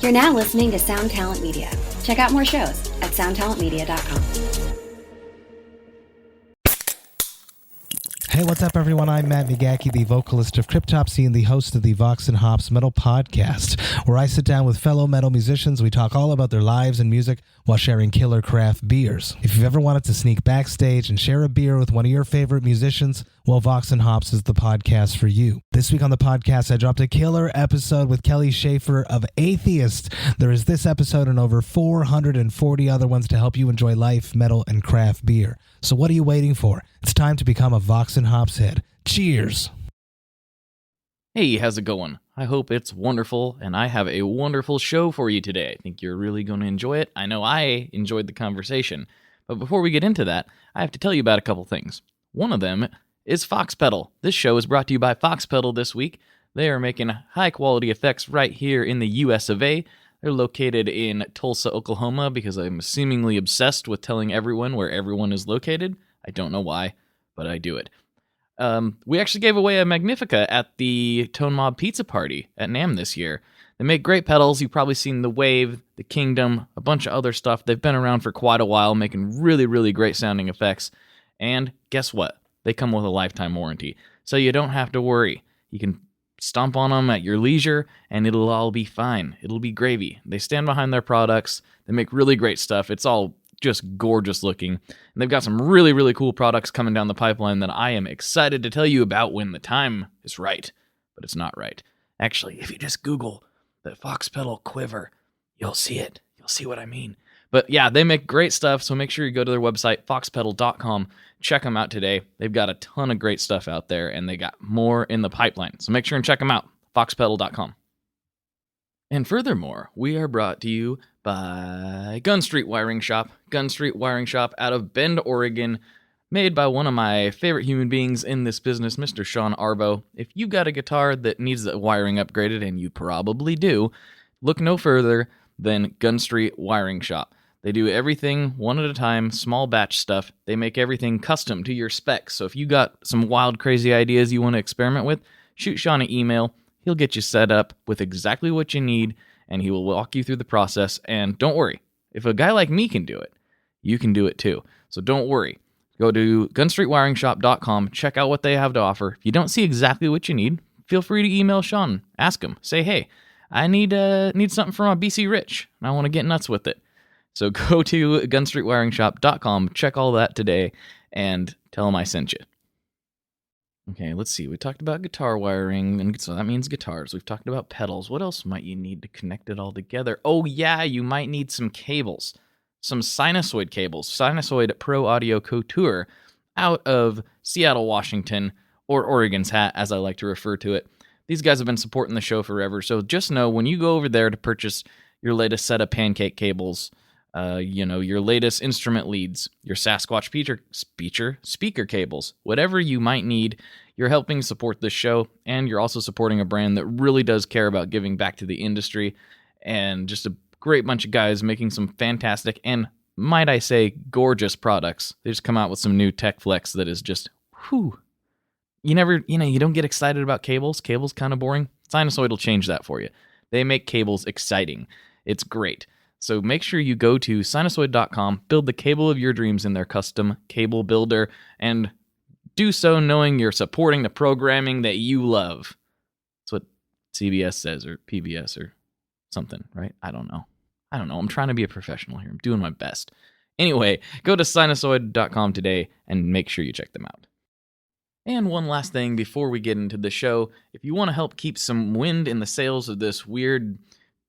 You're now listening to Sound Talent Media. Check out more shows at soundtalentmedia.com. Hey, what's up, everyone? I'm Matt Migaki, the vocalist of Cryptopsy and the host of the Vox and Hops Metal Podcast, where I sit down with fellow metal musicians. We talk all about their lives and music while sharing killer craft beers. If you've ever wanted to sneak backstage and share a beer with one of your favorite musicians, well, Vox and Hops is the podcast for you. This week on the podcast, I dropped a killer episode with Kelly Schaefer of Atheist. There is this episode and over 440 other ones to help you enjoy life, metal, and craft beer. So what are you waiting for? It's time to become a Vox and Hops head. Cheers! Hey, how's it going? I hope it's wonderful, and I have a wonderful show for you today. I think you're really going to enjoy it. I know I enjoyed the conversation. But before we get into that, I have to tell you about a couple things. One of them is Fox Pedal. This show is brought to you by Fox Pedal this week. They are making high-quality effects right here in the US of A. They're located in Tulsa, Oklahoma, because I'm seemingly obsessed with telling everyone where everyone is located. I don't know why, but I do it. We actually gave away a Magnifica at the Tone Mob Pizza Party at NAMM this year. They make great pedals. You've probably seen the Wave, the Kingdom, a bunch of other stuff. They've been around for quite a while, making really, really great sounding effects. And guess what? They come with a lifetime warranty, so you don't have to worry. You can stomp on them at your leisure, and it'll all be fine. It'll be gravy. They stand behind their products. They make really great stuff. It's all just gorgeous looking. And they've got some really, really cool products coming down the pipeline that I am excited to tell you about when the time is right. But it's not right. Actually, if you just Google the Fox Pedal Quiver, you'll see it. You'll see what I mean. But yeah, they make great stuff, so make sure you go to their website, foxpedal.com. Check them out today. They've got a ton of great stuff out there, and they got more in the pipeline. So make sure and check them out, foxpedal.com. And furthermore, we are brought to you by Gun Street Wiring Shop. Gun Street Wiring Shop out of Bend, Oregon, made by one of my favorite human beings in this business, Mr. Sean Arbo. If you got a guitar that needs the wiring upgraded, and you probably do, look no further than Gun Street Wiring Shop. They do everything one at a time, small batch stuff. They make everything custom to your specs. So if you got some wild, crazy ideas you want to experiment with, shoot Sean an email. He'll get you set up with exactly what you need, and he will walk you through the process. And don't worry, if a guy like me can do it, you can do it too. So don't worry. Go to gunstreetwiringshop.com, check out what they have to offer. If you don't see exactly what you need, feel free to email Sean. Ask him. Say, hey, I need something for my BC Rich, and I want to get nuts with it. So go to gunstreetwiringshop.com, check all that today, and tell them I sent you. Okay, let's see. We talked about guitar wiring, and so that means guitars. We've talked about pedals. What else might you need to connect it all together? Oh, yeah, you might need some cables. Some Sinusoid cables. Sinusoid Pro Audio Couture out of Seattle, Washington, or Oregon's Hat, as I like to refer to it. These guys have been supporting the show forever, so just know when you go over there to purchase your latest set of pancake cables, your latest instrument leads, your Sasquatch speaker cables, whatever you might need, you're helping support this show, and you're also supporting a brand that really does care about giving back to the industry, and just a great bunch of guys making some fantastic and, might I say, gorgeous products. They just come out with some new tech flex that is just, whew. You don't get excited about cables. Cables kind of boring. Sinusoid will change that for you. They make cables exciting. It's great. So make sure you go to sinusoid.com, build the cable of your dreams in their custom cable builder, and do so knowing you're supporting the programming that you love. That's what CBS says, or PBS, or something, right? I don't know. I'm trying to be a professional here. I'm doing my best. Anyway, go to sinusoid.com today and make sure you check them out. And one last thing before we get into the show, if you want to help keep some wind in the sails of this weird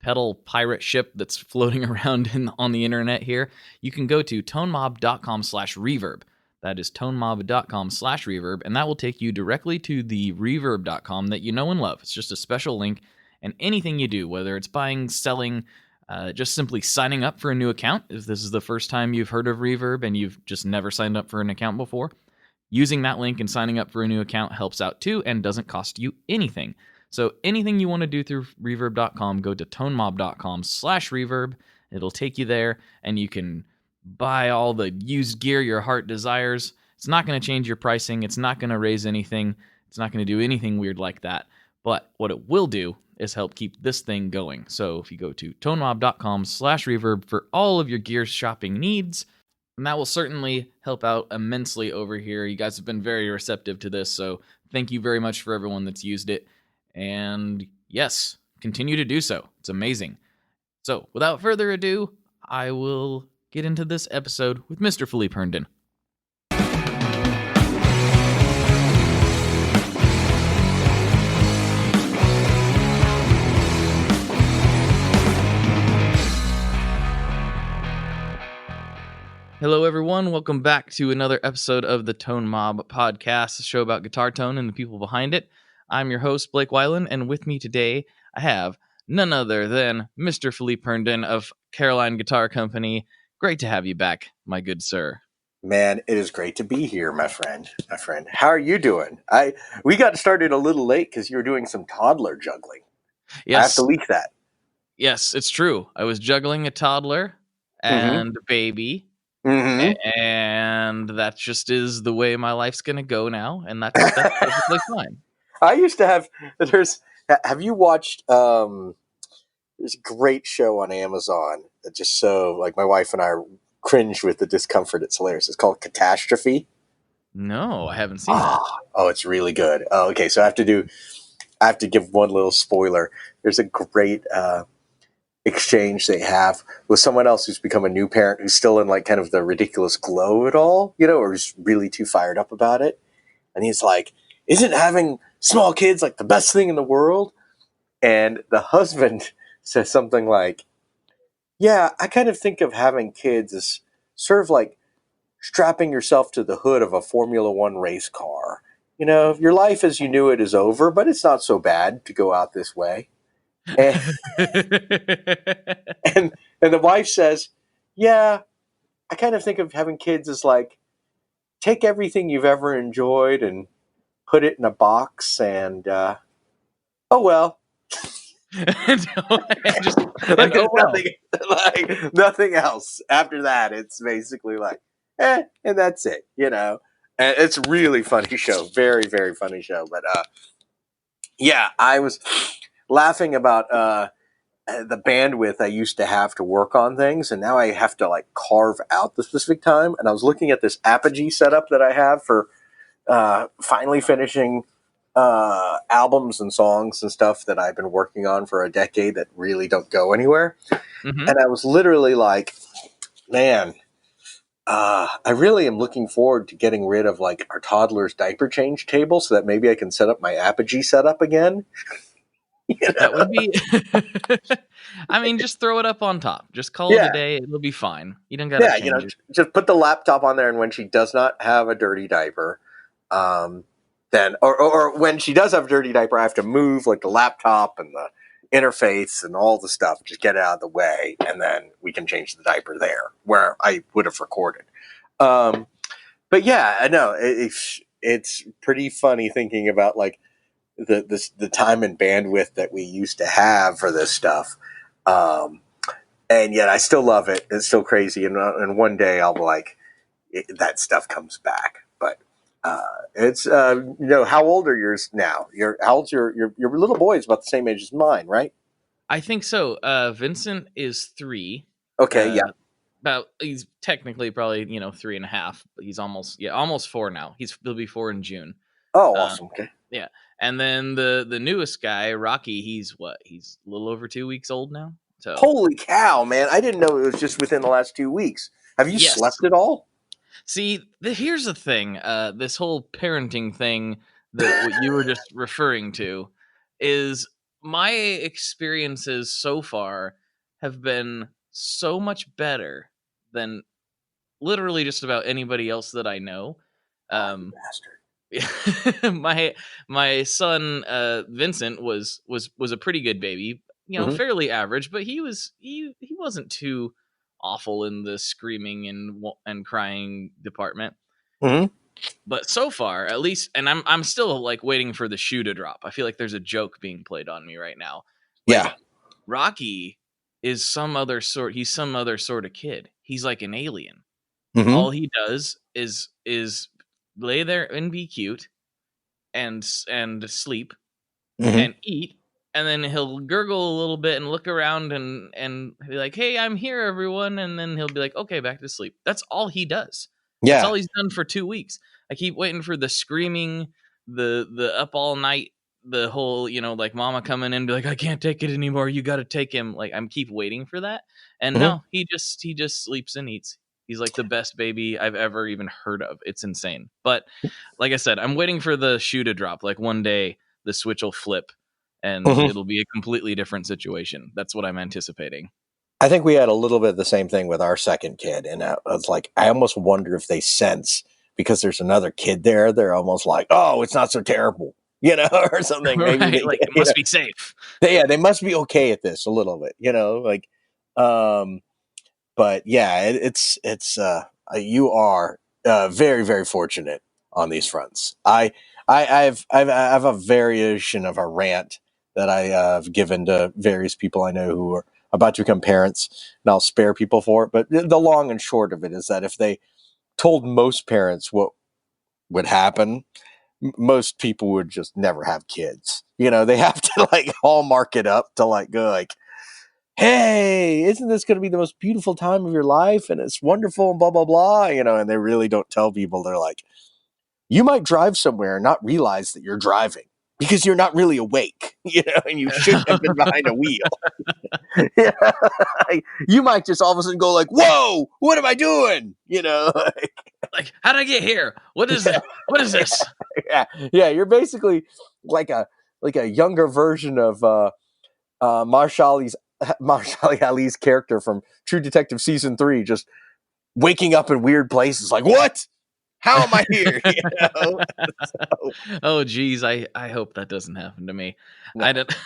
pedal pirate ship that's floating around on the internet here, you can go to tonemob.com/reverb. That is tonemob.com/reverb, and that will take you directly to the reverb.com that you know and love. It's just a special link, and anything you do, whether it's buying, selling, just simply signing up for a new account, if this is the first time you've heard of Reverb and you've just never signed up for an account before, using that link and signing up for a new account helps out too and doesn't cost you anything. So anything you want to do through reverb.com, go to tonemob.com/reverb. It'll take you there, and you can buy all the used gear your heart desires. It's not going to change your pricing. It's not going to raise anything. It's not going to do anything weird like that. But what it will do is help keep this thing going. So if you go to tonemob.com/reverb for all of your gear shopping needs, and that will certainly help out immensely over here. You guys have been very receptive to this, so thank you very much for everyone that's used it. And yes, continue to do so. It's amazing. So without further ado, I will get into this episode with Mr. Philippe Herndon. Hello, everyone. Welcome back to another episode of the Tone Mob podcast, a show about guitar tone and the people behind it. I'm your host, Blake Weiland, and with me today, I have none other than Mr. Philippe Herndon of Caroline Guitar Company. Great to have you back, my good sir. Man, it is great to be here, my friend. How are you doing? We got started a little late because you were doing some toddler juggling. Yes. I have to leak that. Yes, it's true. I was juggling a toddler and a baby. Mm-hmm. And that just is the way my life's going to go now. And that's perfectly fine. I used to have, have you watched, there's a great show on Amazon that just like my wife and I cringe with the discomfort. It's hilarious. It's called Catastrophe. No, I haven't seen that. Oh, it's really good. Oh, okay. So I have to give one little spoiler. There's a great, exchange they have with someone else who's become a new parent who's still in like kind of the ridiculous glow of it all, or who's really too fired up about it. And he's like, isn't having small kids like the best thing in the world? And the husband says something like, yeah, I kind of think of having kids as sort of like strapping yourself to the hood of a Formula One race car. Your life as you knew it is over, but it's not so bad to go out this way. And, and the wife says, yeah, I kind of think of having kids as like, take everything you've ever enjoyed and put it in a box and, oh, well. Nothing else. After that, it's basically like, and that's it, And it's a really funny show. Very, very funny show. But, yeah, I was laughing about the bandwidth I used to have to work on things, and now I have to like carve out the specific time. And I was looking at this Apogee setup that I have for finally finishing albums and songs and stuff that I've been working on for a decade that really don't go anywhere. Mm-hmm. And I was literally like, man, I really am looking forward to getting rid of like our toddler's diaper change table so that maybe I can set up my Apogee setup again. That would be I mean, just throw it up on top. Just call it a day. It'll be fine. You don't gotta change it. Just put the laptop on there, and when she does not have a dirty diaper, then or when she does have a dirty diaper, I have to move like the laptop and the interface and all the stuff. Just get it out of the way, and then we can change the diaper there where I would have recorded. But yeah, I know it's pretty funny thinking about like the time and bandwidth that we used to have for this stuff. And yet I still love it. It's still crazy. And one day I'll be like, that stuff comes back. But, it's, how old are yours now? How old's your little boy is about the same age as mine, right? I think so. Vincent is 3. Okay. Yeah. He's technically probably, 3.5, but he's almost 4 now. He'll be 4 in June. Oh, awesome. Okay. Yeah. And then the newest guy, Rocky, he's a little over 2 weeks old now. So holy cow, man. I didn't know it was just within the last 2 weeks. Have you slept at all? See, here's the thing. This whole parenting thing that what you were just referring to is my experiences so far have been so much better than literally just about anybody else that I know. Bastard. my son Vincent was a pretty good baby, Mm-hmm. fairly average, but he wasn't too awful in the screaming and crying department. Mm-hmm. But so far, at least, and I'm still like waiting for the shoe to drop. I feel like there's a joke being played on me right now. Like, yeah, Rocky is he's some other sort of kid. He's like an alien. Mm-hmm. All he does is lay there and be cute and sleep mm-hmm. and eat and then he'll gurgle a little bit and look around and be like, "Hey, I'm here, everyone," and then he'll be like, "Okay, back to sleep." That's all he does. That's Yeah. all he's done for 2 weeks. I keep waiting for the screaming, the up all night, the whole, like mama coming in and be like, "I can't take it anymore. You got to take him." Like I'm keep waiting for that. And Mhm. no, he just sleeps and eats. He's like the best baby I've ever even heard of. It's insane. But like I said, I'm waiting for the shoe to drop. Like one day the switch will flip and Mhm. it'll be a completely different situation. That's what I'm anticipating. I think we had a little bit of the same thing with our second kid, and I was like, I almost wonder if they sense because there's another kid there. They're almost like, oh, it's not so terrible, or something. Maybe Right? they, Like it must be safe. they must be okay at this a little bit, like, but yeah, you are very very fortunate on these fronts. I have a variation of a rant that I have given to various people I know who are about to become parents, and I'll spare people for it. But the long and short of it is that if they told most parents what would happen, most people would just never have kids. They have to like hallmark it up to like go like, hey, isn't this going to be the most beautiful time of your life? And it's wonderful and blah, blah, blah. And they really don't tell people. They're like, you might drive somewhere and not realize that you're driving because you're not really awake, and you shouldn't have been behind a wheel. Yeah. You might just all of a sudden go like, whoa, what am I doing? Like, how'd I get here? What is it? What is this? Yeah. Yeah. You're basically like a younger version of Marshall Ali's character from True Detective season 3, just waking up in weird places. Like, what? How am I here? So, Oh geez, I hope that doesn't happen to me. no. I don't,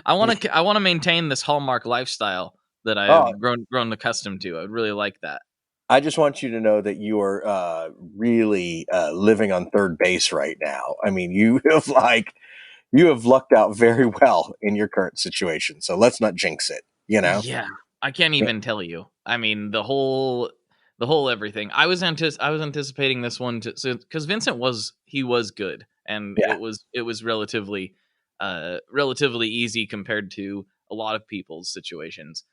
I want to maintain this Hallmark lifestyle that I Oh, have grown accustomed to. I would really like that. I just want you to know that you are really living on third base right now. I mean, you have lucked out very well in your current situation. So let's not jinx it. Yeah, I can't even tell you. I mean, the whole everything. I was anticipating this one to because Vincent was good, and Yeah. it was relatively easy compared to a lot of people's situations.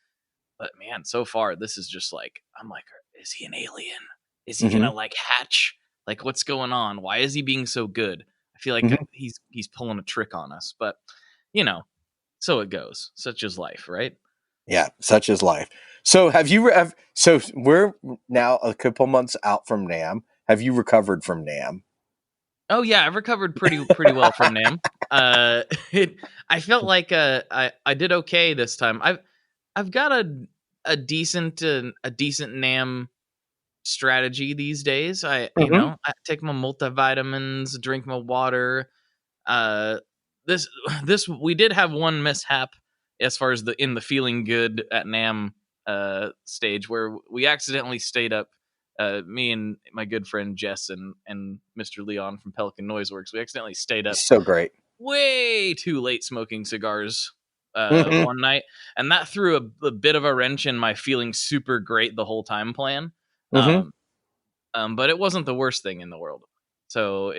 But man, so far this is just like I'm like, is he an alien? Is he Hmm. gonna like hatch? Like, what's going on? Why is he being so good? I feel like Hmm. he's pulling a trick on us, but you know, so it goes. Such is life, right? Yeah, such is life. So so we're now a couple months out from NAM. Have you recovered from NAM? Oh yeah, I've recovered pretty well from Nam. Uh, I felt like I did okay this time. I've got a decent Nam strategy these days. Hmm. I take my multivitamins, drink my water. Uh, this this we did have one mishap as far as the in the feeling good at Nam stage where we accidentally stayed up. Me and my good friend Jess and Mr. Leon from Pelican Noiseworks, we accidentally stayed up So great. way too late smoking cigars Hmm. one night, and that threw a bit of a wrench in my feeling super great the whole time plan. Hmm. Um, but it wasn't the worst thing in the world. So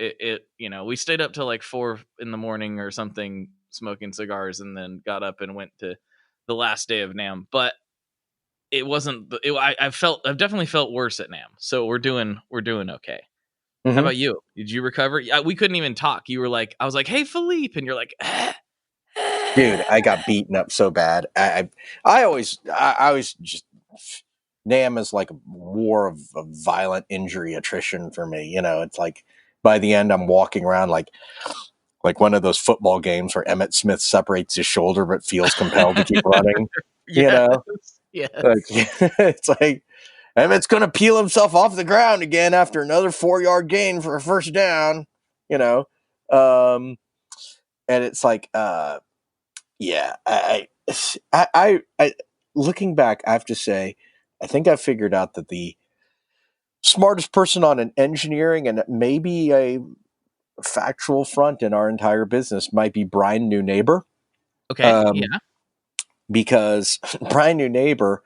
we stayed up till like 4 in the morning or something smoking cigars, and then got up and went to the last day of Nam. But it wasn't. I've definitely felt worse at Nam. So we're doing okay. How Hmm. about you? Did you recover? We couldn't even talk. You were like, I was like, "Hey, Philippe," and you're like, Dude, I got beaten up so bad. I always just NAM is like a war of violent injury attrition for me. It's like by the end I'm walking around like one of those football games where Emmett Smith separates his shoulder but feels compelled to keep running. You yes, know, yes. like it's like Emmett's going to peel himself off the ground again after another 4-yard gain for a first down. You know, um, and it's like, yeah, I looking back, I have to say, I think I figured out that the smartest person on an engineering and maybe a factual front in our entire business might be Brian New Neighbor. Okay, Um, yeah. because Brian New Neighbor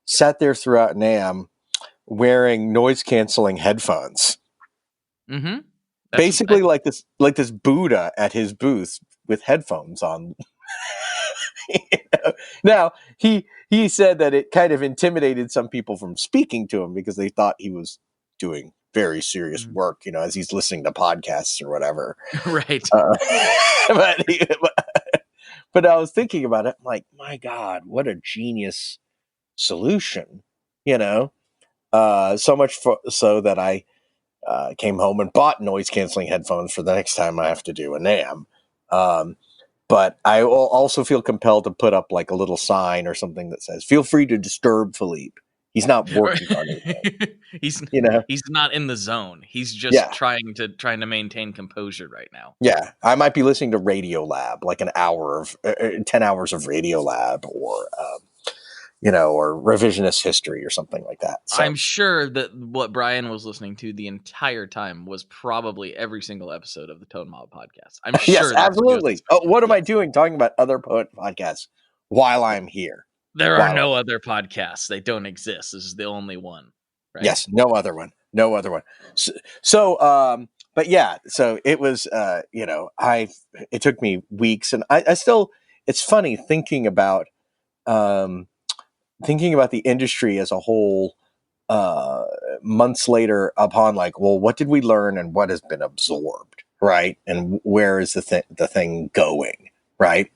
sat there throughout NAM wearing noise canceling headphones, Mm-hmm. That's basically like this Buddha at his booth with headphones on. You know? Now, he said that it kind of intimidated some people from speaking to him because they thought he was doing very serious work, you know, as he's listening to podcasts or whatever. Right. But, but I was thinking about it, I'm like, my God, what a genius solution, you know? So much so that I came home and bought noise canceling headphones for the next time I have to do a NAM. But I will also feel compelled to put up like a little sign or something that says, feel free to disturb Philippe. He's not working on anything. he's You know? he's not in the zone. He's just Yeah. trying to maintain composure right now. Yeah. I might be listening to Radio Lab, like an hour of 10 hours of Radio Lab or, you know, or revisionist history or something like that. So. I'm sure that what Brian was listening to the entire time was probably every single episode of the Tone Mob podcast. I'm sure. Yes, absolutely. What am Yeah. I doing talking about other podcasts while I'm here? There are no other podcasts. They don't exist. This is the only one. Right? Yes, no other one. No other one. So but yeah, so it was, you know, it took me weeks, and I still, it's funny thinking about the industry as a whole, months later upon like, well, what did we learn and what has been absorbed, right? And where is the thing going, right?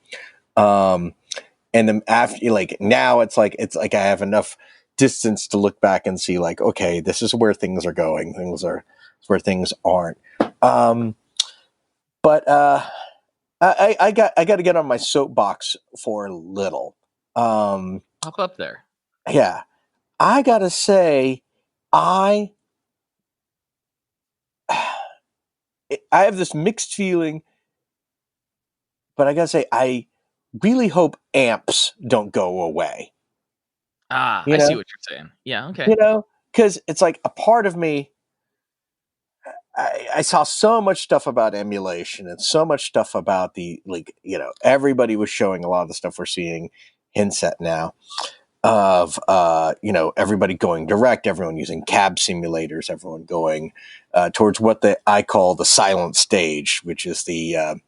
And then after, like, now it's like I have enough distance to look back and see like, okay, this is where things are going. Things are where things aren't. But I got to get on my soapbox for a little. Hop up there. Yeah, I gotta say, I have this mixed feeling, but I gotta say, I really hope amps don't go away. I You know? see what you're saying. Yeah, okay. You know, because it's like a part of me. I saw so much stuff about emulation and so much stuff about the, like, you know, everybody was showing a lot of the stuff we're seeing hints at now of, you know, everybody going direct, everyone using cab simulators, everyone going towards what I call the silent stage, which is the,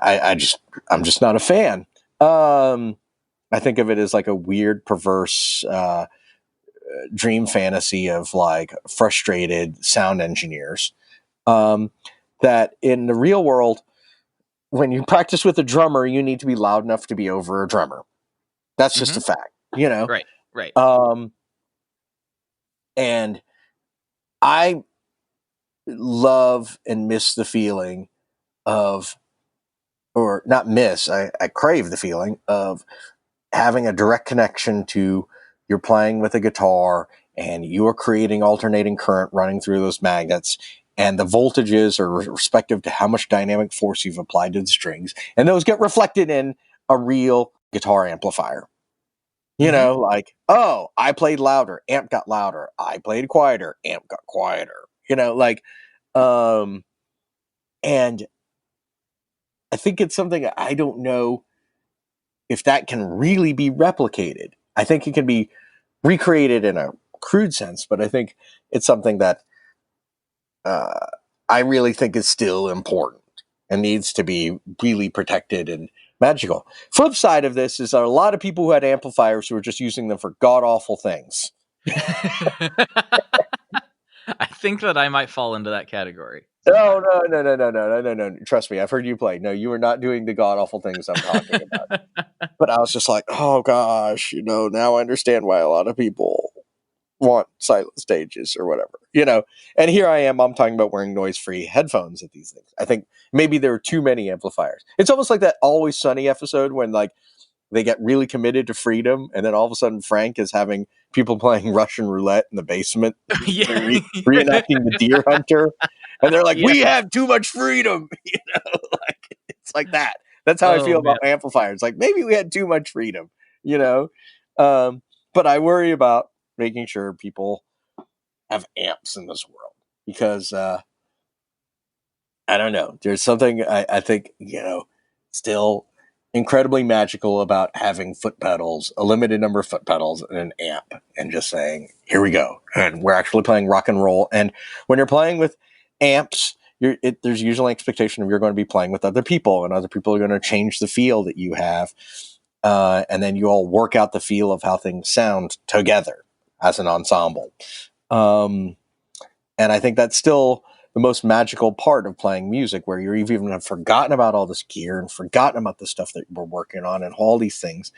I'm just not a fan. I think of it as like a weird, perverse, dream fantasy of like frustrated sound engineers, that in the real world, when you practice with a drummer, you need to be loud enough to be over a drummer. That's just a fact, you know? Right. And I love and miss the feeling of, or not miss, I crave the feeling of having a direct connection to, you're playing with a guitar and you are creating alternating current running through those magnets, and the voltages are respective to how much dynamic force you've applied to the strings, and those get reflected in a real guitar amplifier. You know, like, oh, I played louder, amp got louder. I played quieter, amp got quieter. You know, like, and I think it's something, I don't know if that can really be replicated. I think it can be recreated in a crude sense, but I think it's something that I really think is still important and needs to be really protected and magical. Flip side of this is there are a lot of people who had amplifiers who are just using them for god-awful things. I think that I might fall into that category. No. Trust me, I've heard you play. No, you are not doing the god-awful things I'm talking about. But I was just like, oh gosh, you know, now I understand why a lot of people want silent stages or whatever, you know. And here I am, I'm talking about wearing noise-free headphones at these things. I think maybe there are too many amplifiers. It's almost like that Always Sunny episode when like they get really committed to freedom, and then all of a sudden Frank is having people playing Russian roulette in the basement, reenacting the deer hunter, and they're like, we have too much freedom, you know. Like, it's like that. That's how I feel about amplifiers. Like, maybe we had too much freedom, you know. But I worry about making sure people have amps in this world, because I don't know. There's something I think, you know, still incredibly magical about having foot pedals, a limited number of foot pedals and an amp, and just saying, here we go. And we're actually playing rock and roll. And when you're playing with amps, there's usually an expectation of you're going to be playing with other people, and other people are going to change the feel that you have. And then you all work out the feel of how things sound together as an ensemble. And I think that's still the most magical part of playing music, where you've even forgotten about all this gear and forgotten about the stuff that we're working on and all these things.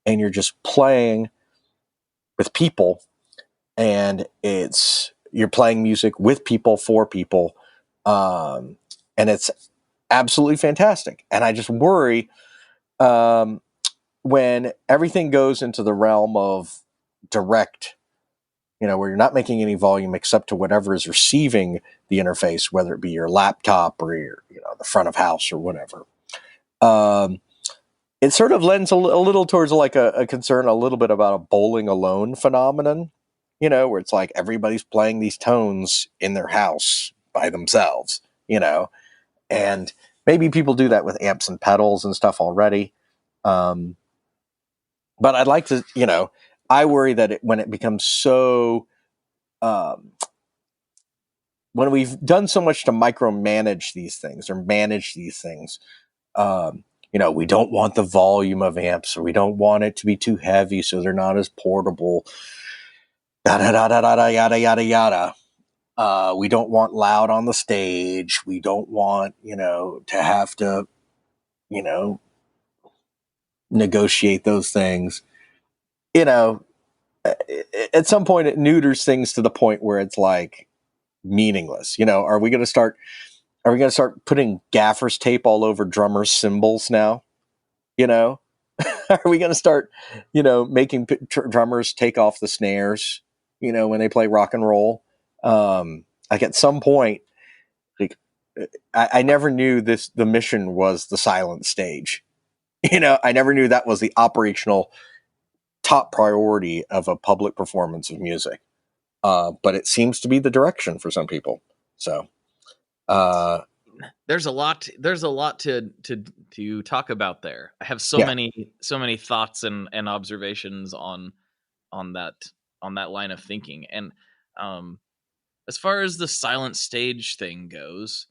And you're just playing with people, and you're playing music with people for people. And it's absolutely fantastic. And I just worry, when everything goes into the realm of direct, where you're not making any volume except to whatever is receiving the interface, whether it be your laptop or your, the front of house or whatever. It sort of lends a little towards like a concern a little bit about a bowling alone phenomenon, where it's like everybody's playing these tones in their house by themselves, and maybe people do that with amps and pedals and stuff already. But I'd like to, I worry that when it becomes so, when we've done so much to micromanage these things or manage these things, we don't want the volume of amps, or we don't want it to be too heavy so they're not as portable. Yada, yada, yada, yada, yada, yada. We don't want loud on the stage. We don't want, to have to, negotiate those things. At some point it neuters things to the point where it's like meaningless. Are we going to start putting gaffer's tape all over drummers' cymbals now? Are we going to start, making drummers take off the snares, when they play rock and roll? Like at some point, like I never knew the mission was the silent stage. I never knew that was the operational top priority of a public performance of music. But it seems to be the direction for some people. So, there's a lot to talk about there. I have so many thoughts and observations on that line of thinking. And as far as the silent stage thing goes,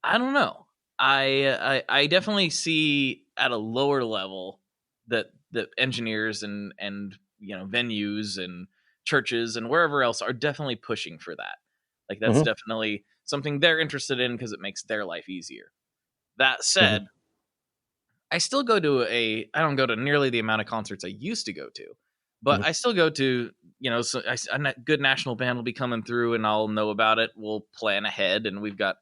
I don't know. I definitely see at a lower level that engineers and venues and churches and wherever else are definitely pushing for that. Like that's definitely something they're interested in because it makes their life easier. That said, I still go to I don't go to nearly the amount of concerts I used to go to, but I still go to, so a good national band will be coming through and I'll know about it. We'll plan ahead, and we've got,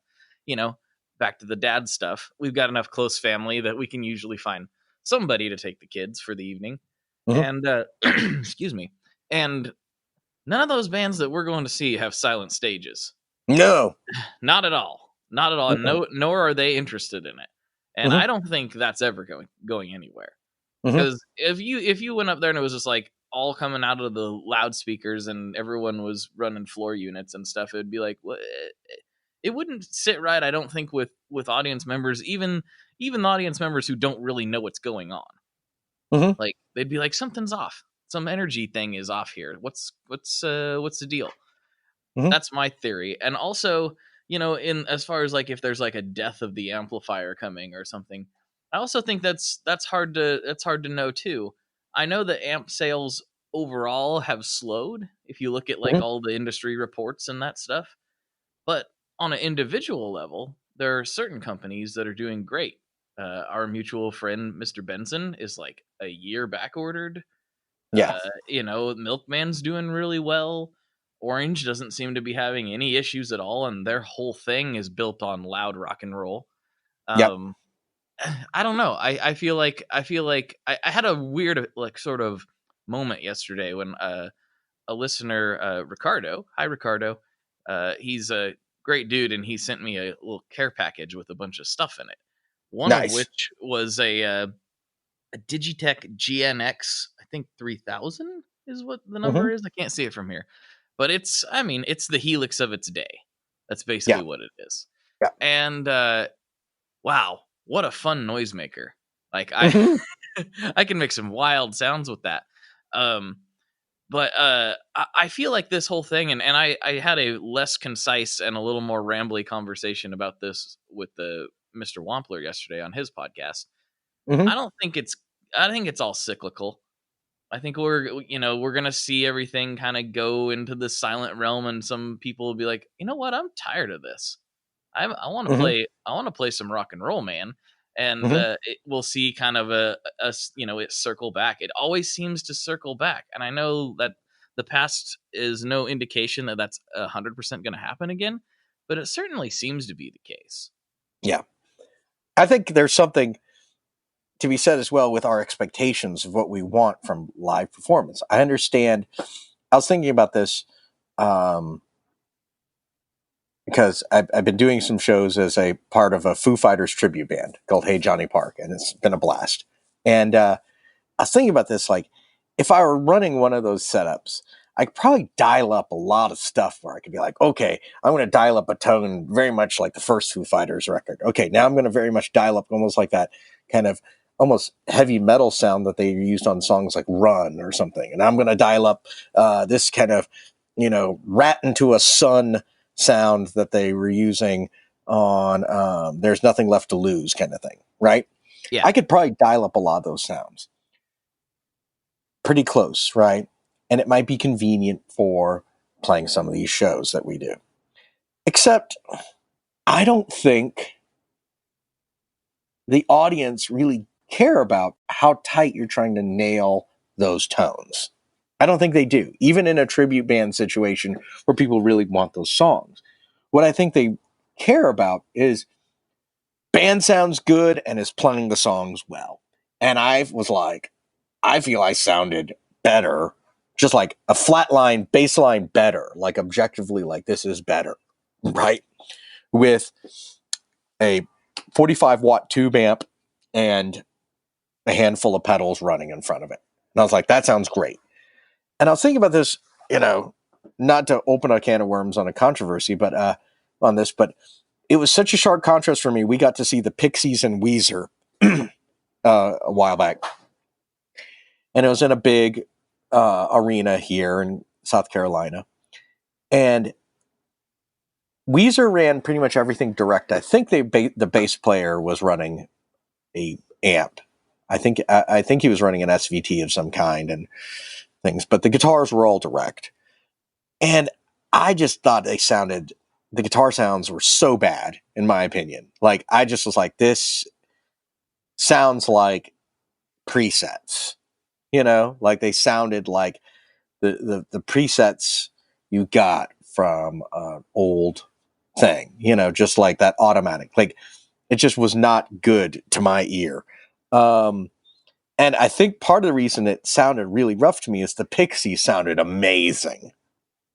back to the dad stuff. We've got enough close family that we can usually find somebody to take the kids for the evening. And, excuse me. And none of those bands that we're going to see have silent stages. No, not at all. Not at all. No, nor are they interested in it. And I don't think that's ever going anywhere. Because if you went up there and it was just like all coming out of the loudspeakers and everyone was running floor units and stuff, it would be like, what? It wouldn't sit right, I don't think, with audience members, even the audience members who don't really know what's going on. Like they'd be like, something's off. Some energy thing is off here. What's the deal? That's my theory. And also, in as far as like if there's like a death of the amplifier coming or something, I also think that's hard to know too. I know that amp sales overall have slowed if you look at like all the industry reports and that stuff. But on an individual level, there are certain companies that are doing great. Our mutual friend, Mr. Benson, is like a year back ordered. Yeah. Milkman's doing really well. Orange doesn't seem to be having any issues at all, and their whole thing is built on loud rock and roll. I don't know. I feel like I had a weird like sort of moment yesterday when a listener, Ricardo, hi Ricardo, he's a great dude, and he sent me a little care package with a bunch of stuff in it. One of which was a Digitech GNX, I think 3000 is what the number is. I can't see it from here, but it's the Helix of its day. That's basically what it is. Yeah. And wow, what a fun noisemaker! Like I can make some wild sounds with that. But I feel like this whole thing, and I had a less concise and a little more rambly conversation about this with the Mr. Wampler yesterday on his podcast. Mhm. I think it's all cyclical. I think we're gonna see everything kind of go into the silent realm, and some people will be like, you know what, I'm tired of this. I want to Mhm. play. I want to play some rock and roll, man. And Mhm. we'll see kind of it circle back. It always seems to circle back, and I know that the past is no indication that that's 100% going to happen again, but it certainly seems to be the case. Yeah. I think there's something to be said as well with our expectations of what we want from live performance. I understand. I was thinking about this um, because I've been doing some shows as a part of a Foo Fighters tribute band called Hey Johnny Park, and it's been a blast. And I was thinking about this, like, if I were running one of those setups, I could probably dial up a lot of stuff where I could be like, okay, I'm going to dial up a tone very much like the first Foo Fighters record. Okay, now I'm going to very much dial up almost like that kind of almost heavy metal sound that they used on songs like Run or something. And I'm going to dial up this kind of, Rat into a Sun sound that they were using on There's Nothing Left to Lose kind of thing, right? Yeah. I could probably dial up a lot of those sounds pretty close, right? And it might be convenient for playing some of these shows that we do. Except, I don't think the audience really care about how tight you're trying to nail those tones. I don't think they do, even in a tribute band situation where people really want those songs. What I think they care about is band sounds good and is playing the songs well. And I was like, I feel I sounded better, just like a flatline baseline better, like objectively, like this is better, right? With a 45-watt tube amp and a handful of pedals running in front of it. And I was like, that sounds great. And I was thinking about this, not to open a can of worms on a controversy, but on this, but it was such a sharp contrast for me. We got to see the Pixies and Weezer a while back. And it was in a big arena here in South Carolina. And Weezer ran pretty much everything direct. I think the bass player was running a amp. I think he was running an SVT of some kind and things, but the guitars were all direct. And I just thought the guitar sounds were so bad, in my opinion. Like, I just was like, this sounds like presets, like they sounded like the presets you got from an old thing, just like that automatic. Like, it just was not good to my ear. And I think part of the reason it sounded really rough to me is the Pixies sounded amazing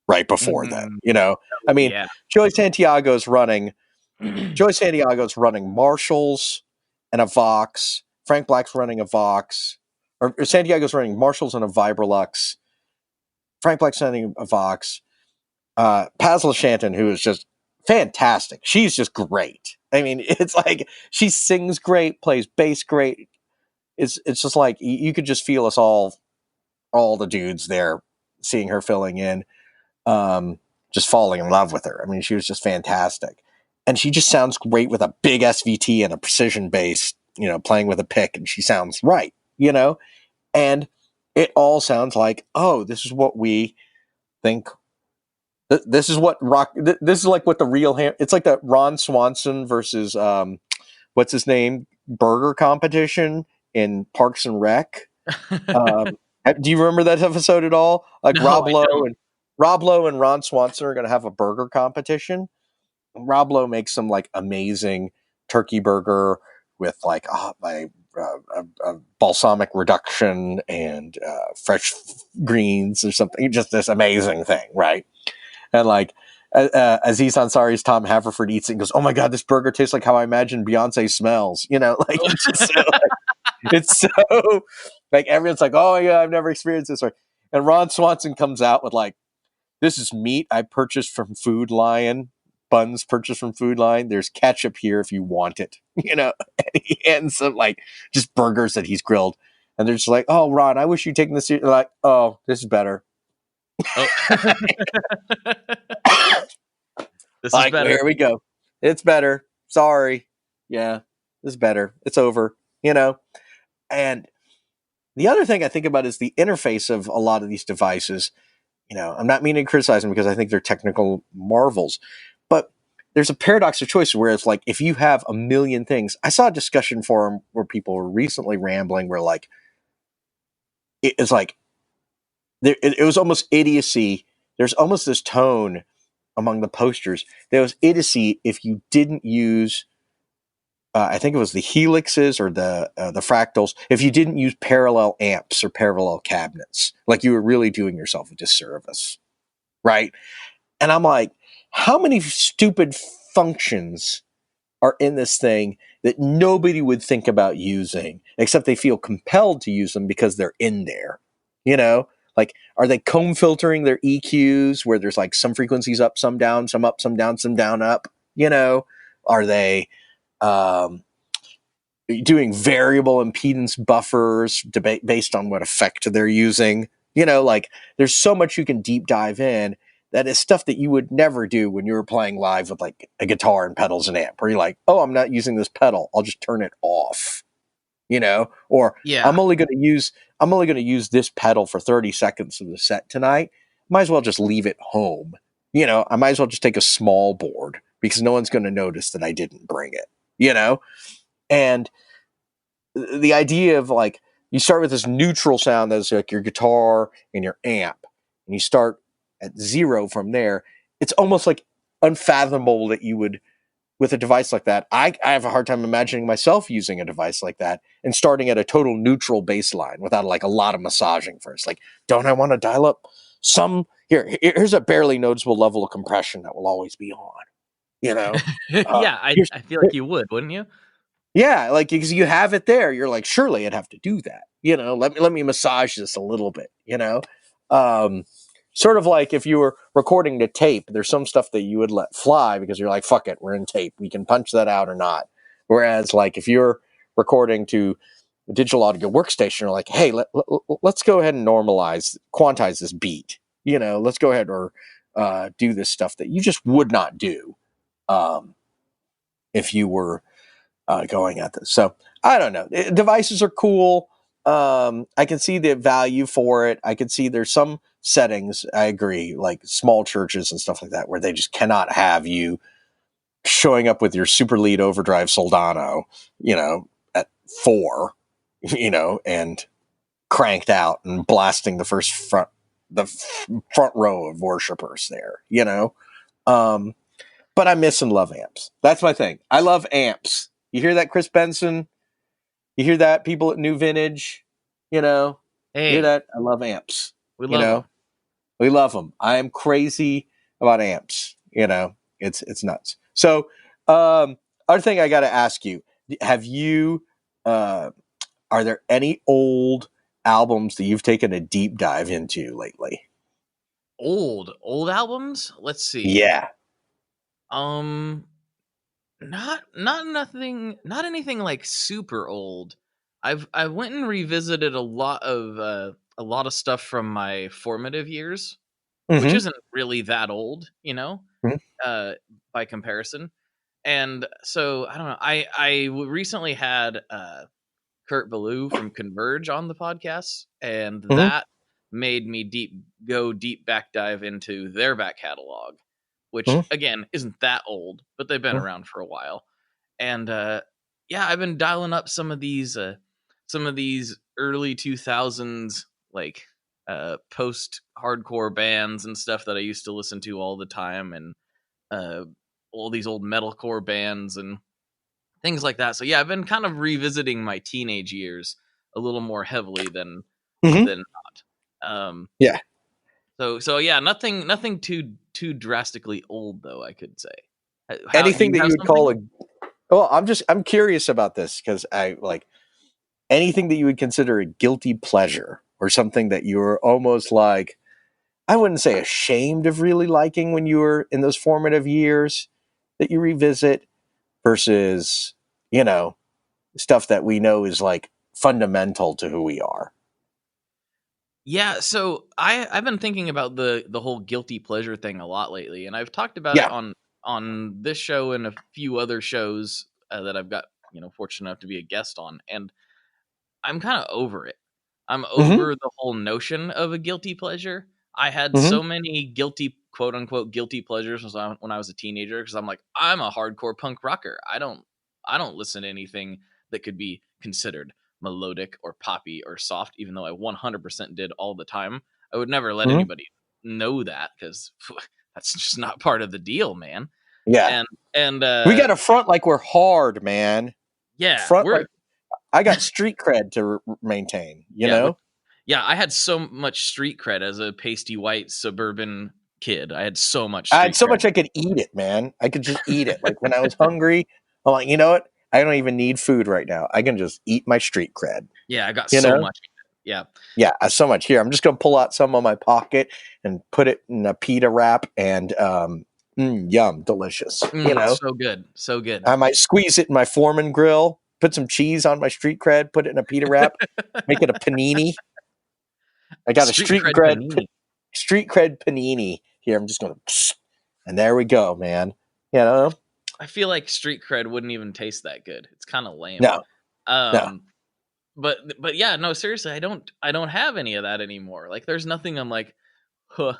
right before then. I mean, Yeah. Joey Santiago's running Marshalls and a Vox. Frank Black's running a Vox. Or Santiago's running Marshalls and a Vibrolux. Frank Black's running a Vox. Paz Shanton, who is just fantastic. She's just great. I mean, it's like she sings great, plays bass great. It's just like you could just feel us all the dudes there seeing her filling in, just falling in love with her. I mean, she was just fantastic. And she just sounds great with a big SVT and a precision bass, playing with a pick, and she sounds right, and it all sounds like, oh, this is what we think. This is what rock. This is like what the real. It's like the Ron Swanson versus what's his name burger competition in Parks and Rec. Do you remember that episode at all? Like No, Rob I Lowe don't. and Rob Lowe and Ron Swanson are going to have a burger competition. Rob Lowe makes some like amazing turkey burger with like a balsamic reduction and fresh greens or something. Just this amazing thing, right? And like Aziz Ansari's Tom Haverford eats it and goes, "Oh my god, this burger tastes like how I imagine Beyonce smells." Like it's just so, it's so like everyone's like, "Oh yeah, I've never experienced this." And Ron Swanson comes out with like, "This is meat I purchased from Food Lion, buns purchased from Food Lion. There's ketchup here if you want it." And he hands some like just burgers that he's grilled, and they're just like, "Oh, Ron, I wish you'd taken this." Like, "Oh, this is better. Oh. This is Like, better. here we go. It's better. Sorry. Yeah, it's better. It's over. And the other thing I think about is the interface of a lot of these devices. I'm not meaning to criticize them because I think they're technical marvels, but there's a paradox of choice where it's like, if you have a million things, I saw a discussion forum where people were recently rambling where like, it's like, it was almost idiocy. There's almost this tone among the posters. There was idiocy if you didn't use, I think it was the helixes or the fractals, if you didn't use parallel amps or parallel cabinets, like you were really doing yourself a disservice, right? And I'm like, how many stupid functions are in this thing that nobody would think about using, except they feel compelled to use them because they're in there? Like, are they comb filtering their EQs where there's like some frequencies up, some down, some up, some down, some down, up? Are they doing variable impedance buffers based on what effect they're using? Like, there's so much you can deep dive in that is stuff that you would never do when you were playing live with like a guitar and pedals and amp, where you're like, oh, I'm not using this pedal, I'll just turn it off. Or Yeah. I'm only going to use this pedal for 30 seconds of the set tonight. Might as well just leave it home. I might as well just take a small board because no one's going to notice that I didn't bring it. And the idea of like, you start with this neutral sound that's like your guitar and your amp, and you start at zero from there. It's almost like unfathomable that you would, with a device like that. I have a hard time imagining myself using a device like that and starting at a total neutral baseline without like a lot of massaging first. Like, don't I want to dial up here's a barely noticeable level of compression that will always be on, Yeah, I feel like you would, wouldn't you? Yeah, like, because you have it there, you're like, surely I'd have to do that. Let me massage this a little bit. Sort of like if you were recording to tape, there's some stuff that you would let fly because you're like, fuck it, we're in tape, we can punch that out or not. Whereas, like, if you're recording to a digital audio workstation, you're like, hey, let's go ahead and quantize this beat. Let's go ahead or do this stuff that you just would not do if you were going at this. So I don't know. Devices are cool. I can see the value for it. I can see there's some settings, I agree, like small churches and stuff like that, where they just cannot have you showing up with your super lead overdrive Soldano, at 4, and cranked out and blasting the front row of worshipers there, but I miss and love amps. That's my thing. I love amps. You hear that, Chris Benson? You hear that, people at New Vintage? You hear Hey, that? I love amps. we love them. We love them. I am crazy about amps. It's nuts. So, other thing I got to ask you: have you? Are there any old albums that you've taken a deep dive into lately? Old albums? Let's see. Yeah. Not anything like super old. I went and revisited a lot of stuff from my formative years, which Mm-hmm. isn't really that old, Mm-hmm. by comparison. And so I don't know. Recently had Kurt Ballou from Converge on the podcast, and Mm-hmm. that made me go deep back dive into their back catalog, which Mm-hmm. again isn't that old, but they've been around for a while. And yeah, I've been dialing up some of these early 2000s like post hardcore bands and stuff that I used to listen to all the time, and all these old metalcore bands and things like that. So yeah, I've been kind of revisiting my teenage years a little more heavily than Mm-hmm. not. Yeah. So yeah, nothing too drastically old though, I could say. How do Anything you that have you would something? call a Well, I'm curious about this because I like anything that you would consider a guilty pleasure or something that you were almost like, I wouldn't say ashamed of really liking when you were in those formative years that you revisit versus, stuff that we know is like fundamental to who we are. Yeah, so I've been thinking about the whole guilty pleasure thing a lot lately, and I've talked about it Yeah. on this show and a few other shows that I've got fortunate enough to be a guest on, and I'm kind of over it. I'm Mm-hmm. over the whole notion of a guilty pleasure. I had Mm-hmm. so many guilty, quote unquote, guilty pleasures when I was a teenager because I'm like, I'm a hardcore punk rocker. I don't listen to anything that could be considered melodic or poppy or soft, even though I 100% did all the time. I would never let Mm-hmm. anybody know that because that's just not part of the deal, man. Yeah. And We got to front like we're hard, man. yeah, Front we're like I got street cred to maintain, you yeah, know? yeah, I had so much street cred as a pasty white suburban kid. I had so much I had street so cred. much I could eat it, man. I could just eat it. Like when I was hungry, I'm like, you know what? I don't even need food right now. I can just eat my street cred, Yeah, I got you so know? much. Yeah. Yeah, so much here. I'm just going to pull out some of my pocket and put it in a pita wrap and yum, delicious, you know? So good. So good. I might squeeze it in my Foreman grill, put some cheese on my street cred, put it in a pita wrap, make it a panini. I got a Street cred panini. street cred panini here. I'm just going to, and there we go, man. You know? I feel like street cred wouldn't even taste that good. It's kind of lame. No, no. Um but yeah, no, seriously, I don't have any of that anymore. Like there's nothing I'm like, huh,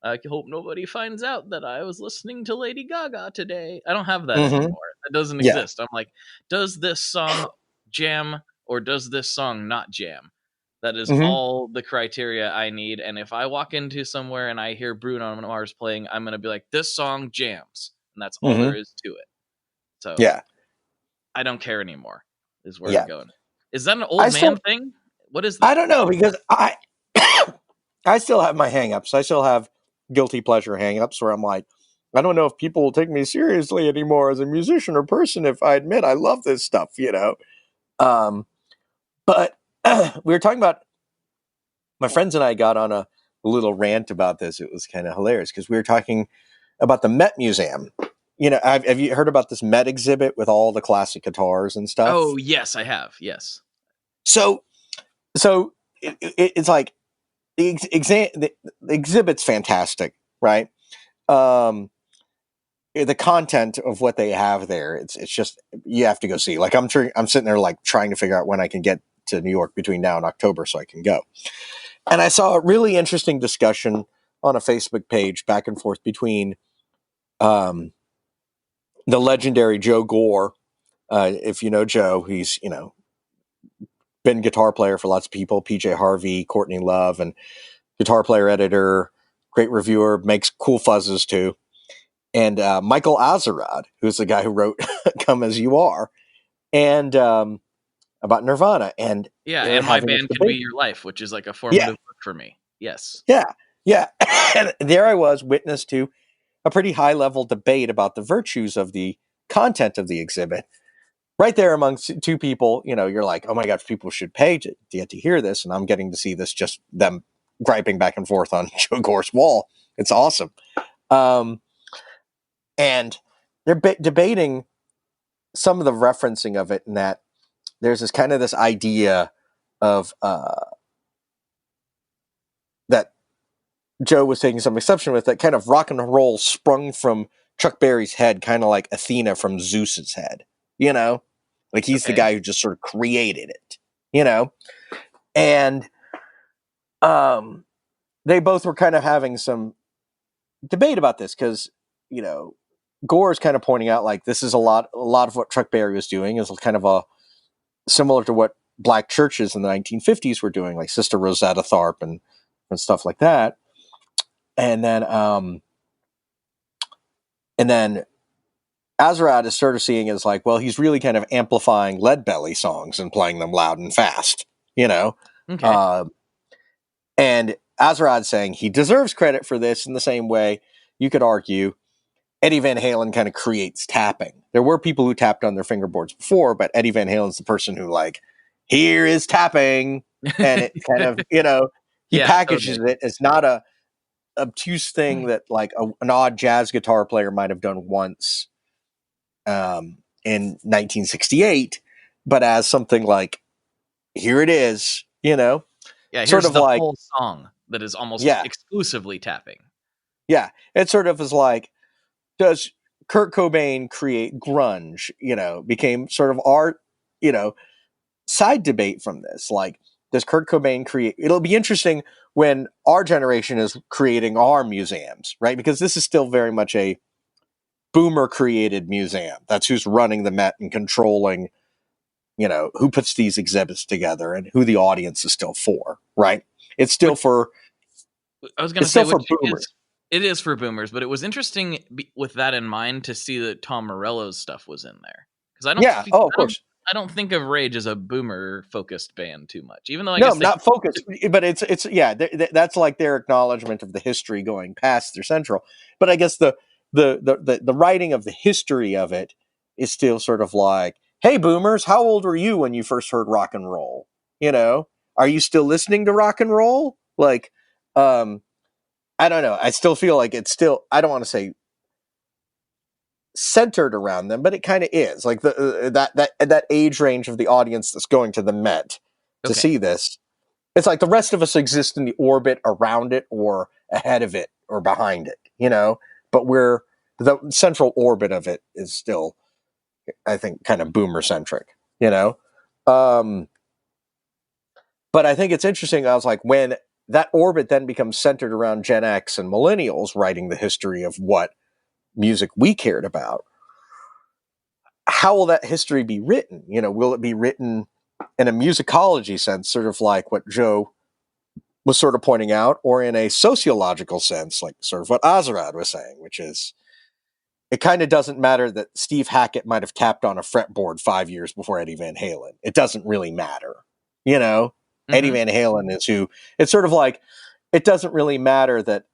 I hope nobody finds out that I was listening to Lady Gaga today. I don't have that Mm-hmm. anymore. That doesn't Yeah. exist. I'm like, does this song jam or does this song not jam? That is Mm-hmm. all the criteria I need. And if I walk into somewhere and I hear Bruno Mars playing, I'm going to be like, this song jams. And that's all Mm-hmm. there is to it. So Yeah. I don't care anymore, is where I'm Yeah. going. Is that an I old man still, thing? What is I that? don't know because I still have my hangups. I still have guilty pleasure hangups where I'm like, I don't know if people will take me seriously anymore as a musician or person if I admit I love this stuff, you know. But we were talking about my friends and I got on a little rant about this. It was kind of hilarious because we were talking about the Met Museum. You know, have you heard about this Met exhibit with all the classic guitars and Oh, stuff? yes, I have. Yes. So, so it's like the exhibit's fantastic, right? Um, the content of what they have there, it's just you have to go see. Like I'm sitting there like trying to figure out when I can get to New York between now and October so I can go. And I saw a really interesting discussion on a Facebook page back and forth between um, the legendary Joe Gore. If you know Joe, he's been guitar player for lots of people, PJ Harvey, Courtney Love, and guitar player, editor, great reviewer, makes cool fuzzes too. And Michael Azerrad, who's the guy who wrote "Come as You Are" and about Nirvana, and Yeah, they're and my having this band could be debate. your life, which is like a Yeah, formative book for me. Yes. yeah, yeah. And there I was, witness to a pretty high level debate about the virtues of the content of the exhibit. Right there amongst two people, you're like, oh my gosh, people should pay to get to hear this. And I'm getting to see this, just them griping back and forth on Joe Gore's wall. It's awesome. And they're debating some of the referencing of it, in that there's this kind of this idea of that Joe was taking some exception with, that kind of rock and roll sprung from Chuck Berry's head, kind of like Athena from Zeus's head, like he's the Okay. guy who just sort of created it, and they both were kind of having some debate about this because, Gore is kind of pointing out like this is a lot of what Chuck Berry was doing is kind of a similar to what black churches in the 1950s were doing, like Sister Rosetta Tharpe and stuff like that. And then Azerrad is sort of seeing as like, well, he's really kind of amplifying Leadbelly songs and playing them loud and fast, Okay. And Azerrad saying he deserves credit for this in the same way you could argue Eddie Van Halen kind of creates tapping. There were people who tapped on their fingerboards before, but Eddie Van Halen's the person who like, here is tapping. And it kind of, he Yeah, packages totally. it. It's not a obtuse thing that like an odd jazz guitar player might have done once in 1968, but as something like, here it is, Yeah, sort here's of the like, whole song that is almost yeah, exclusively tapping. yeah. It sort of is like, does Kurt Cobain create grunge? Became sort of our, side debate from this. Like, does Kurt Cobain create? It'll be interesting when our generation is creating our museums, right? Because this is still very much a boomer created museum. That's who's running the Met and controlling, who puts these exhibits together and who the audience is still for, right? It's still Which for I was going to it's say, still for which boomers. is it is for boomers, but it was interesting with that in mind to see that Tom Morello's stuff was in there because Yeah. Oh, of course. I don't think of Rage as a boomer focused band too much, even though I No, guess they. not focused, but it's yeah. That's like their acknowledgement of the history going past their central. But I guess the writing of the history of it is still sort of like, hey, boomers, how old were you when you first heard rock and roll? Are you still listening to rock and roll? Like, I don't know. I still feel like it's still. I don't want to say centered around them, but it kind of is like that age range of the audience that's going to the Met to Okay. see this. It's like the rest of us exist in the orbit around it or ahead of it or behind it, but the central orbit of it is still, I think, kind of boomer centric, um, but I think it's interesting. I was like, when that orbit then becomes centered around Gen X and millennials writing the history of what music we cared about, how will that history be written? Will it be written in a musicology sense, sort of like what Joe was sort of pointing out, or in a sociological sense, like sort of what Azarad was saying, which is, it kind of doesn't matter that Steve Hackett might have tapped on a fretboard 5 years before Eddie Van Halen. It doesn't really matter. Eddie Van Halen is who. It's sort of like, it doesn't really matter that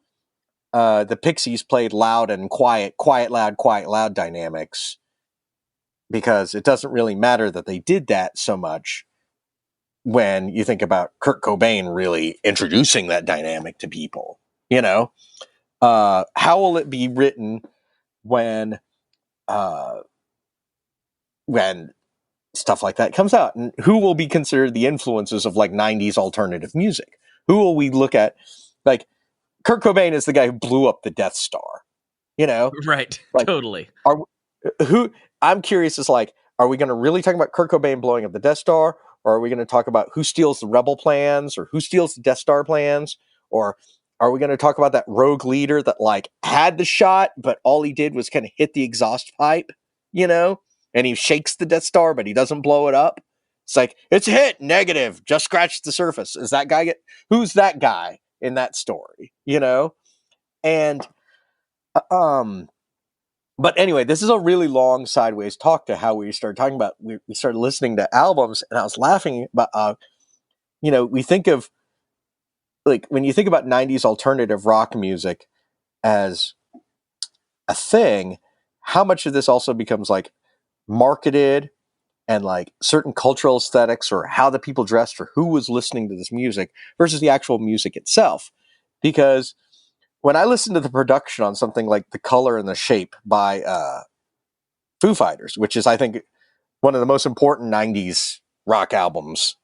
the Pixies played loud and quiet, quiet, loud dynamics, because it doesn't really matter that they did that so much when you think about Kurt Cobain really introducing that dynamic to people. How will it be written when uh, when stuff like that comes out, and who will be considered the influences of like 90s alternative music? Who will we look at? Like, Kurt Cobain is the guy who blew up the Death Star. Right. Like, Totally. who I'm curious is like, are we going to really talk about Kurt Cobain blowing up the Death Star, or are we going to talk about who steals the Rebel plans, or who steals the Death Star plans, or are we going to talk about that rogue leader that like had the shot, but all he did was kind of hit the exhaust pipe, and he shakes the Death Star, but he doesn't blow it up? It's like, it's a hit, negative, just scratched the surface. Is that guy who's that guy in that story? And but anyway, this is a really long sideways talk to how we started talking about, we started listening to albums, and I was laughing about, we think of, like, when you think about 90s alternative rock music as a thing, how much of this also becomes like marketed and like certain cultural aesthetics, or how the people dressed, or who was listening to this music versus the actual music itself. Because when I listen to the production on something like The Color and the Shape by Foo Fighters, which is, I think, one of the most important 90s rock albums,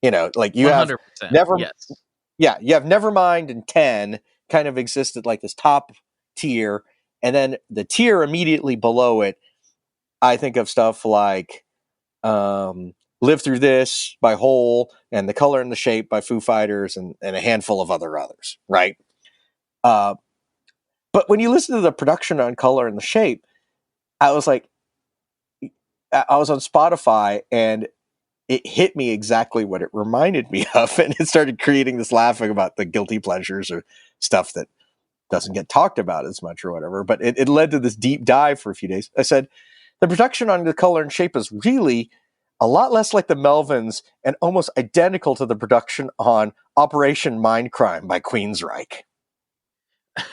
like, you have 100%. never Yes. yeah, you have Nevermind and 10 kind of existed like this top tier, and then the tier immediately below it, I think of stuff like Live Through This by Hole, and The Color and the Shape by Foo Fighters, and a handful of others, right? But when you listen to the production on Color and the Shape, I was like, I was on Spotify, and it hit me exactly what it reminded me of, and it started creating this laughing about the guilty pleasures or stuff that doesn't get talked about as much or whatever. But it led to this deep dive for a few days. I said, the production on The Color and Shape is really a lot less like the Melvins and almost identical to the production on Operation Mindcrime by Queensryche.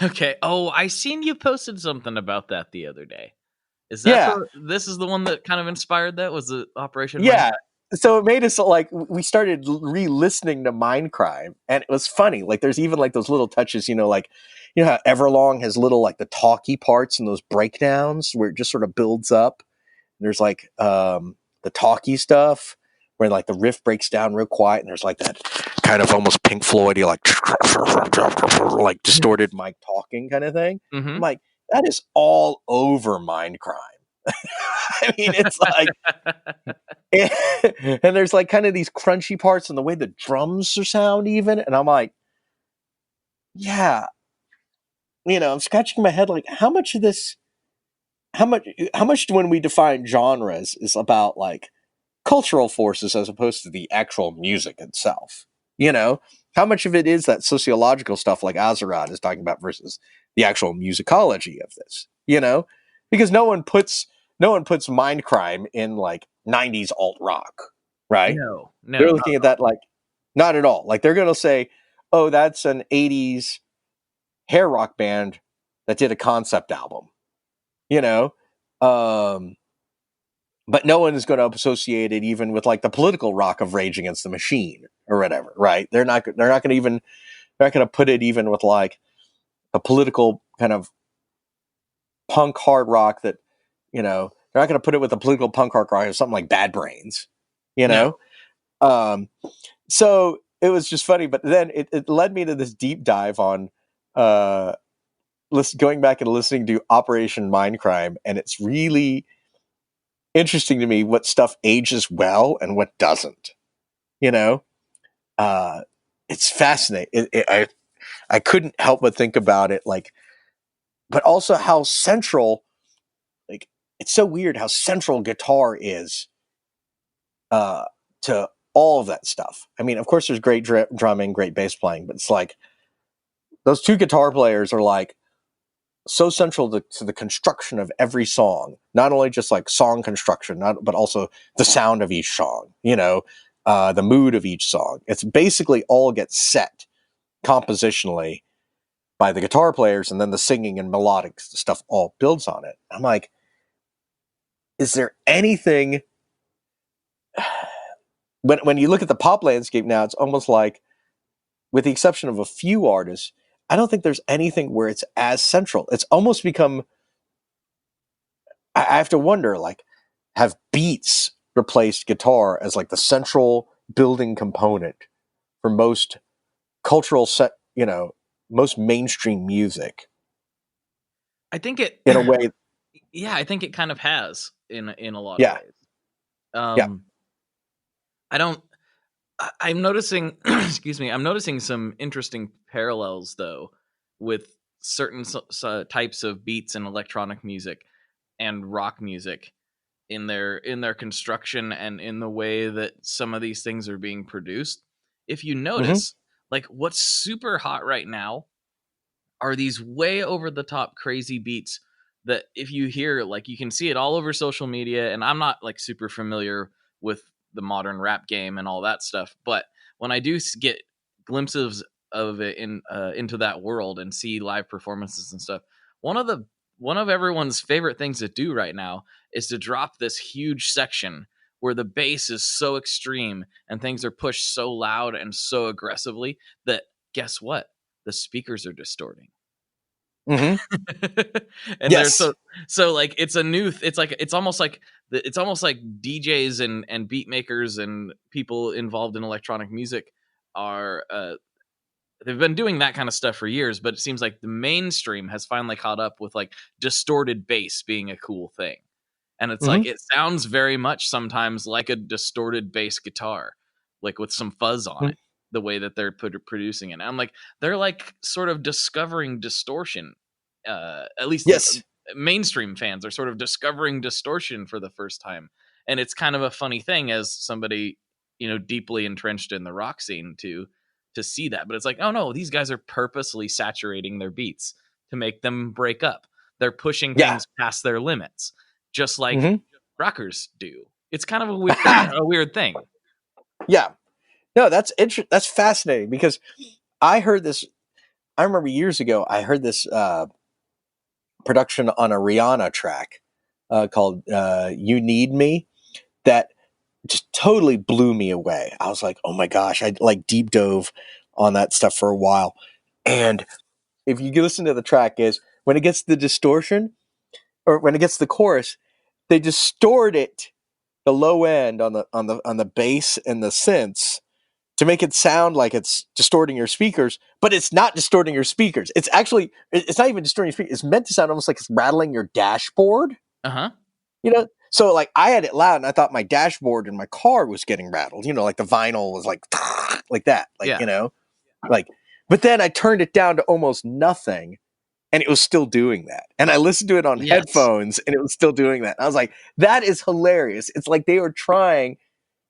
Okay. Oh, I seen you posted something about that the other day. Is that Yeah. this is the one that kind of inspired that? Was the Operation Yeah. Mindcrime? So it made us like, we started re-listening to Mindcrime, and it was funny. Like, there's even like those little touches, like, how Everlong has little like the talky parts and those breakdowns where it just sort of builds up. And there's like the talky stuff where like the riff breaks down real quiet, and there's like that kind of almost Pink Floyd-y, like distorted mic talking kind of thing. Mm-hmm. I'm like, that is all over Mindcrime. I mean, it's like, and there's like kind of these crunchy parts and the way the drums are sound even, and I'm like, yeah, I'm scratching my head like, how much when we define genres is about like cultural forces as opposed to the actual music itself. How much of it is that sociological stuff like Azerrad is talking about versus the actual musicology of this, because no one puts Mindcrime in like 90s alt rock, right? No, They're looking at that like not at all. Like they're going to say, "Oh, that's an 80s hair rock band that did a concept album." But no one is going to associate it even with like the political rock of Rage Against the Machine or whatever, right? They're not going to put it even with like a political kind of punk hard rock that, they're not going to put it with a political punk hard rock or something like Bad Brains, No. So it was just funny, but then it led me to this deep dive on going back and listening to Operation Mindcrime, and it's really interesting to me what stuff ages well and what doesn't. It's fascinating. I couldn't help but think about it, like, but also how central, like, it's so weird how central guitar is to all of that stuff. I mean, of course, there's great drumming, great bass playing, but it's like those two guitar players are like so central to the construction of every song. Not only just like song construction, but also the sound of each song. The mood of each song. It's basically all gets set compositionally by the guitar players, and then the singing and melodic stuff all builds on it. I'm like, is there anything? When you look at the pop landscape now, it's almost like, with the exception of a few artists, I don't think there's anything where it's as central. It's almost become, I have to wonder, like, have beats replaced guitar as like the central building component for most cultural most mainstream music? I think it in a way. Yeah, I think it kind of has in a lot Yeah. of ways. I'm noticing excuse me, I'm noticing some interesting parallels though with certain types of beats in electronic music and rock music in their construction and in the way that some of these things are being produced. If you notice, like what's super hot right now are these way over the top crazy beats that if you hear, like, you can see it all over social media. And I'm not like super familiar with the modern rap game and all that stuff, but when I do get glimpses of it into that world and see live performances and stuff, one of everyone's favorite things to do right now is to drop this huge section where the bass is so extreme and things are pushed so loud and so aggressively that, guess what? The speakers are distorting. Mm-hmm. And Yes. they're so like it's a new it's almost like DJs and beat makers and people involved in electronic music are they've been doing that kind of stuff for years, but it seems like the mainstream has finally caught up with like distorted bass being a cool thing. And it's like, it sounds very much sometimes like a distorted bass guitar, like with some fuzz on it, the way that they're producing it. And I'm like, they're like sort of discovering distortion. At least Yes. mainstream fans are sort of discovering distortion for the first time. And it's kind of a funny thing as somebody, deeply entrenched in the rock scene to see that. But it's like, oh no, these guys are purposely saturating their beats to make them break up. They're pushing things past their limits, just like rockers do. It's kind of a weird thing. Yeah. No, that's that's fascinating, because I remember years ago, I heard this production on a Rihanna track called You Need Me that just totally blew me away. I was like, oh my gosh, I like deep dove on that stuff for a while. And if you listen to the track, is when it gets the distortion, or when it gets the chorus, they distort it, the low end on the bass and the synths, to make it sound like it's distorting your speakers, but it's not distorting your speakers. It's actually, it's not even distorting your speakers. It's meant to sound almost like it's rattling your dashboard. Uh-huh. You know, so like I had it loud and I thought my dashboard in my car was getting rattled, you know, like the vinyl was like like that, like, Yeah. you know, like, but then I turned it down to almost nothing and it was still doing that. And I listened to it on headphones and it was still doing that. And I was like, that is hilarious. It's like they were trying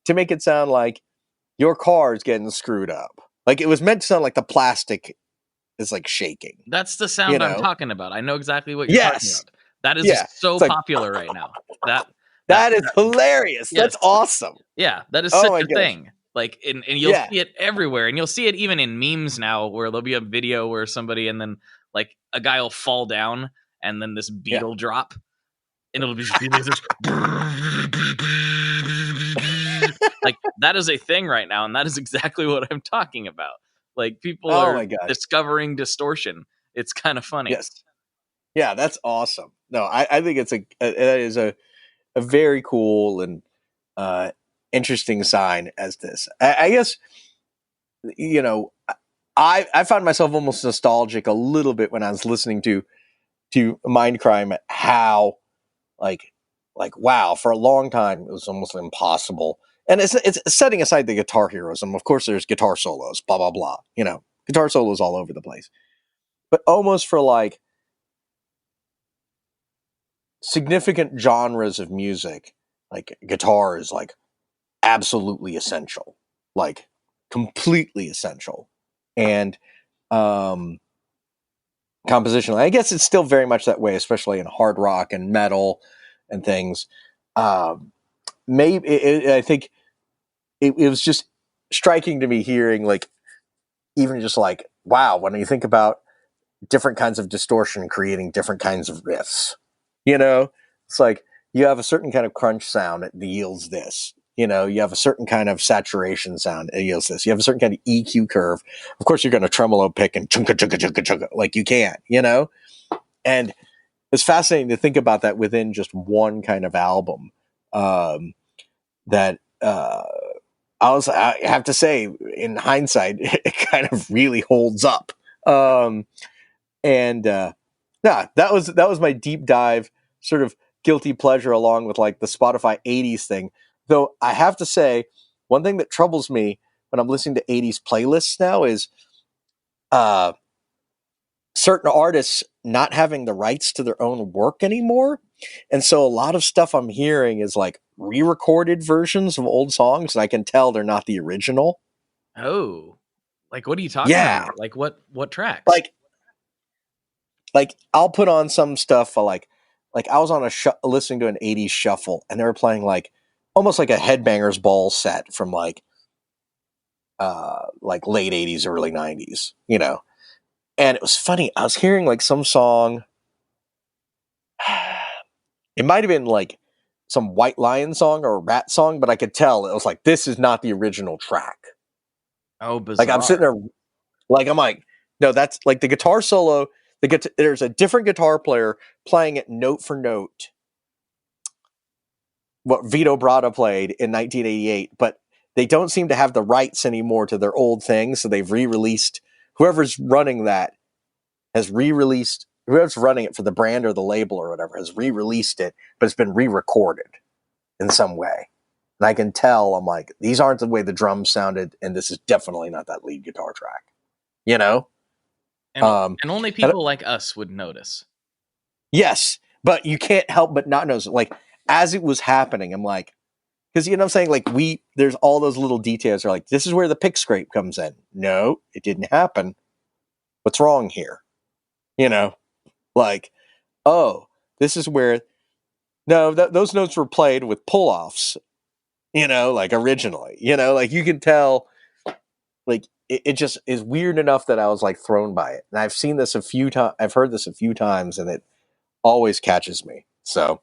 to make it sound like your car is getting screwed up. Like it was meant to sound like the plastic is like shaking. That's the sound You know? I'm talking about. I know exactly what you're talking about. That is Yeah. so It's like, popular right now. That is hilarious. Yes. That's awesome. Yeah, that is Oh such my a gosh. thing. Like, and you'll see it everywhere, and you'll see it even in memes now, where there'll be a video where somebody, and then like a guy will fall down, and then this beat will drop, and it'll just be this. Like that is a thing right now, and that is exactly what I'm talking about. Like people are discovering distortion. It's kind of funny. Yes. Yeah, that's awesome. No, I think it is a very cool and interesting sign as this. I guess, you know, I found myself almost nostalgic a little bit when I was listening to Mindcrime, how like wow, for a long time it was almost impossible. And it's setting aside the guitar heroism. Of course, there's guitar solos, blah blah blah. You know, guitar solos all over the place. But almost for like significant genres of music, like guitar is like absolutely essential, like completely essential. And compositionally, I guess it's still very much that way, especially in hard rock and metal and things. Maybe I think it was just striking to me hearing like even just like wow, when you think about different kinds of distortion creating different kinds of riffs, you know, it's like you have a certain kind of crunch sound that yields this. You know, you have a certain kind of saturation sound, it yields this. You have a certain kind of EQ curve. Of course, you're going to tremolo pick and chunka chunka chunka chunka like you can, you know. And it's fascinating to think about that within just one kind of album. That I have to say, in hindsight, it kind of really holds up. Yeah, that was my deep dive, sort of guilty pleasure, along with like the Spotify 80s thing. Though I have to say, one thing that troubles me when I'm listening to 80s playlists now is certain artists not having the rights to their own work anymore. And so a lot of stuff I'm hearing is like re-recorded versions of old songs, and I can tell they're not the original. Oh, like what are you talking about? Like what tracks? Like I'll put on some stuff for like I was on listening to an 80s shuffle, and they were playing like almost like a Headbangers Ball set from like late 80s, early 90s, you know. And it was funny. I was hearing like some song. It might have been like some White Lion song or a Rat song, but I could tell it was like, this is not the original track. Oh, bizarre. Like I'm sitting there, like I'm like, no, that's like the guitar solo. There's a different guitar player playing it note for note what Vito Bratta played in 1988, but they don't seem to have the rights anymore to their old things, so they've re-released. Whoever's running that has re-released. Whoever's running it for the brand or the label or whatever has re-released it, but it's been re-recorded in some way. And I can tell, I'm like, these aren't the way the drums sounded, and this is definitely not that lead guitar track. You know? And only people like us would notice. Yes, but you can't help but not notice it. Like, as it was happening, I'm like, because you know what I'm saying? Like, there's all those little details are like, this is where the pick scrape comes in. No, it didn't happen. What's wrong here? You know? Like, oh, this is where, no, those notes were played with pull-offs, you know, like originally, you know, like you can tell, like, it just is weird enough that I was like thrown by it. And I've seen this a few times, I've heard this a few times, and it always catches me. So,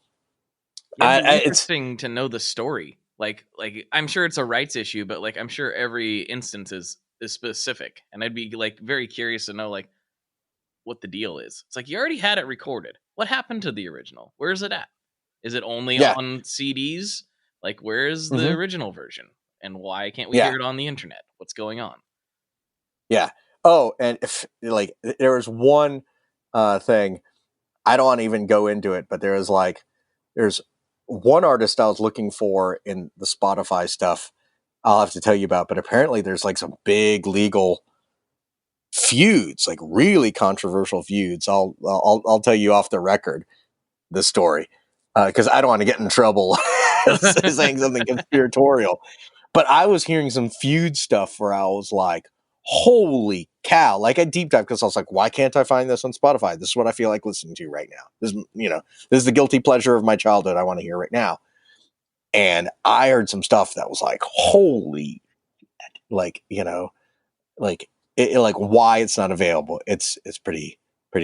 it's interesting to know the story. Like I'm sure it's a rights issue, but like I'm sure every instance is specific, and I'd be like very curious to know like what the deal is. It's like you already had it recorded. What happened to the original? Where is it at? Is it only on CDs? Like where is the original version? And why can't we Yeah. hear it on the internet? What's going on? Yeah. Oh, and if like there was one thing, I don't want to even go into it, but there's one artist I was looking for in the Spotify stuff I'll have to tell you about, but apparently there's like some big legal feuds, like really controversial feuds. I'll tell you off the record the story because I don't want to get in trouble saying something conspiratorial. But I was hearing some feud stuff where I was like, holy cow. Like I deep dive because I was like, why can't I find this on Spotify? This is what I feel like listening to right now. This is the guilty pleasure of my childhood I want to hear right now. And I heard some stuff that was like, holy, like, like why it's not available. It's pretty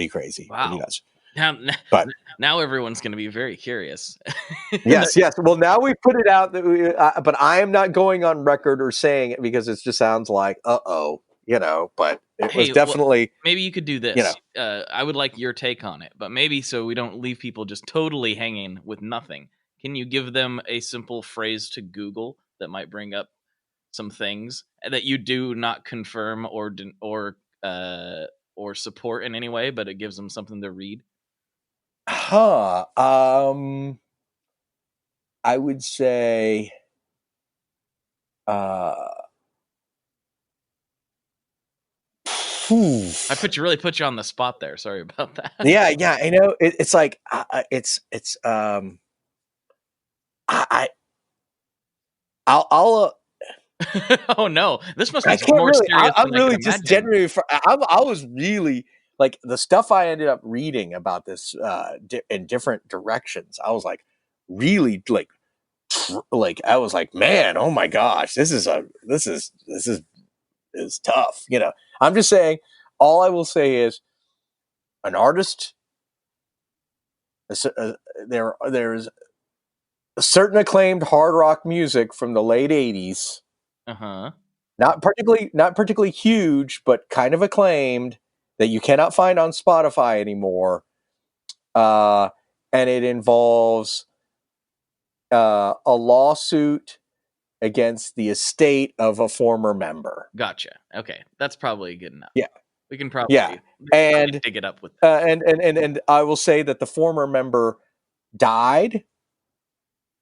crazy. Wow. Pretty nuts. But now everyone's going to be very curious. Yes. Well, now we put it out that but I am not going on record or saying it because it just sounds like, but it was definitely. Well, maybe you could do this. I would like your take on it, but maybe so we don't leave people just totally hanging with nothing. Can you give them a simple phrase to Google that might bring up some things that you do not confirm or support in any way, but it gives them something to read? I would say I really put you on the spot there. Sorry about that. Yeah, I know. It's like I'll oh no, this must be I can't more really. serious I'm than really I can just imagine. genuinely. I was really like the stuff I ended up reading about this in different directions. I was like really like I was like, man, oh my gosh, this is tough. I'm just saying. All I will say is, an artist. There's a certain acclaimed hard rock music from the late '80s. Not particularly huge, but kind of acclaimed that you cannot find on Spotify anymore. And it involves a lawsuit against the estate of a former member. Gotcha. Okay, that's probably good enough. Yeah, we can probably and dig it up with that. And I will say that the former member died,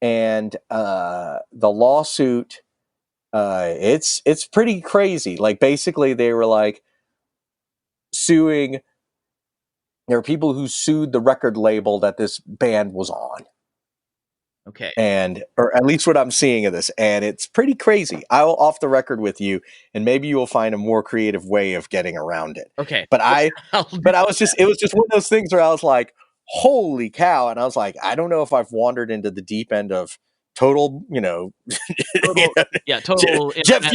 and the lawsuit. It's pretty crazy. Like basically they were like suing. There are people who sued the record label that this band was on. Okay. Or at least what I'm seeing of this. And it's pretty crazy. I'll off the record with you, and maybe you will find a more creative way of getting around it. Okay. But it was just one of those things where I was like, holy cow. And I was like, I don't know if I've wandered into the deep end of total, total. Jet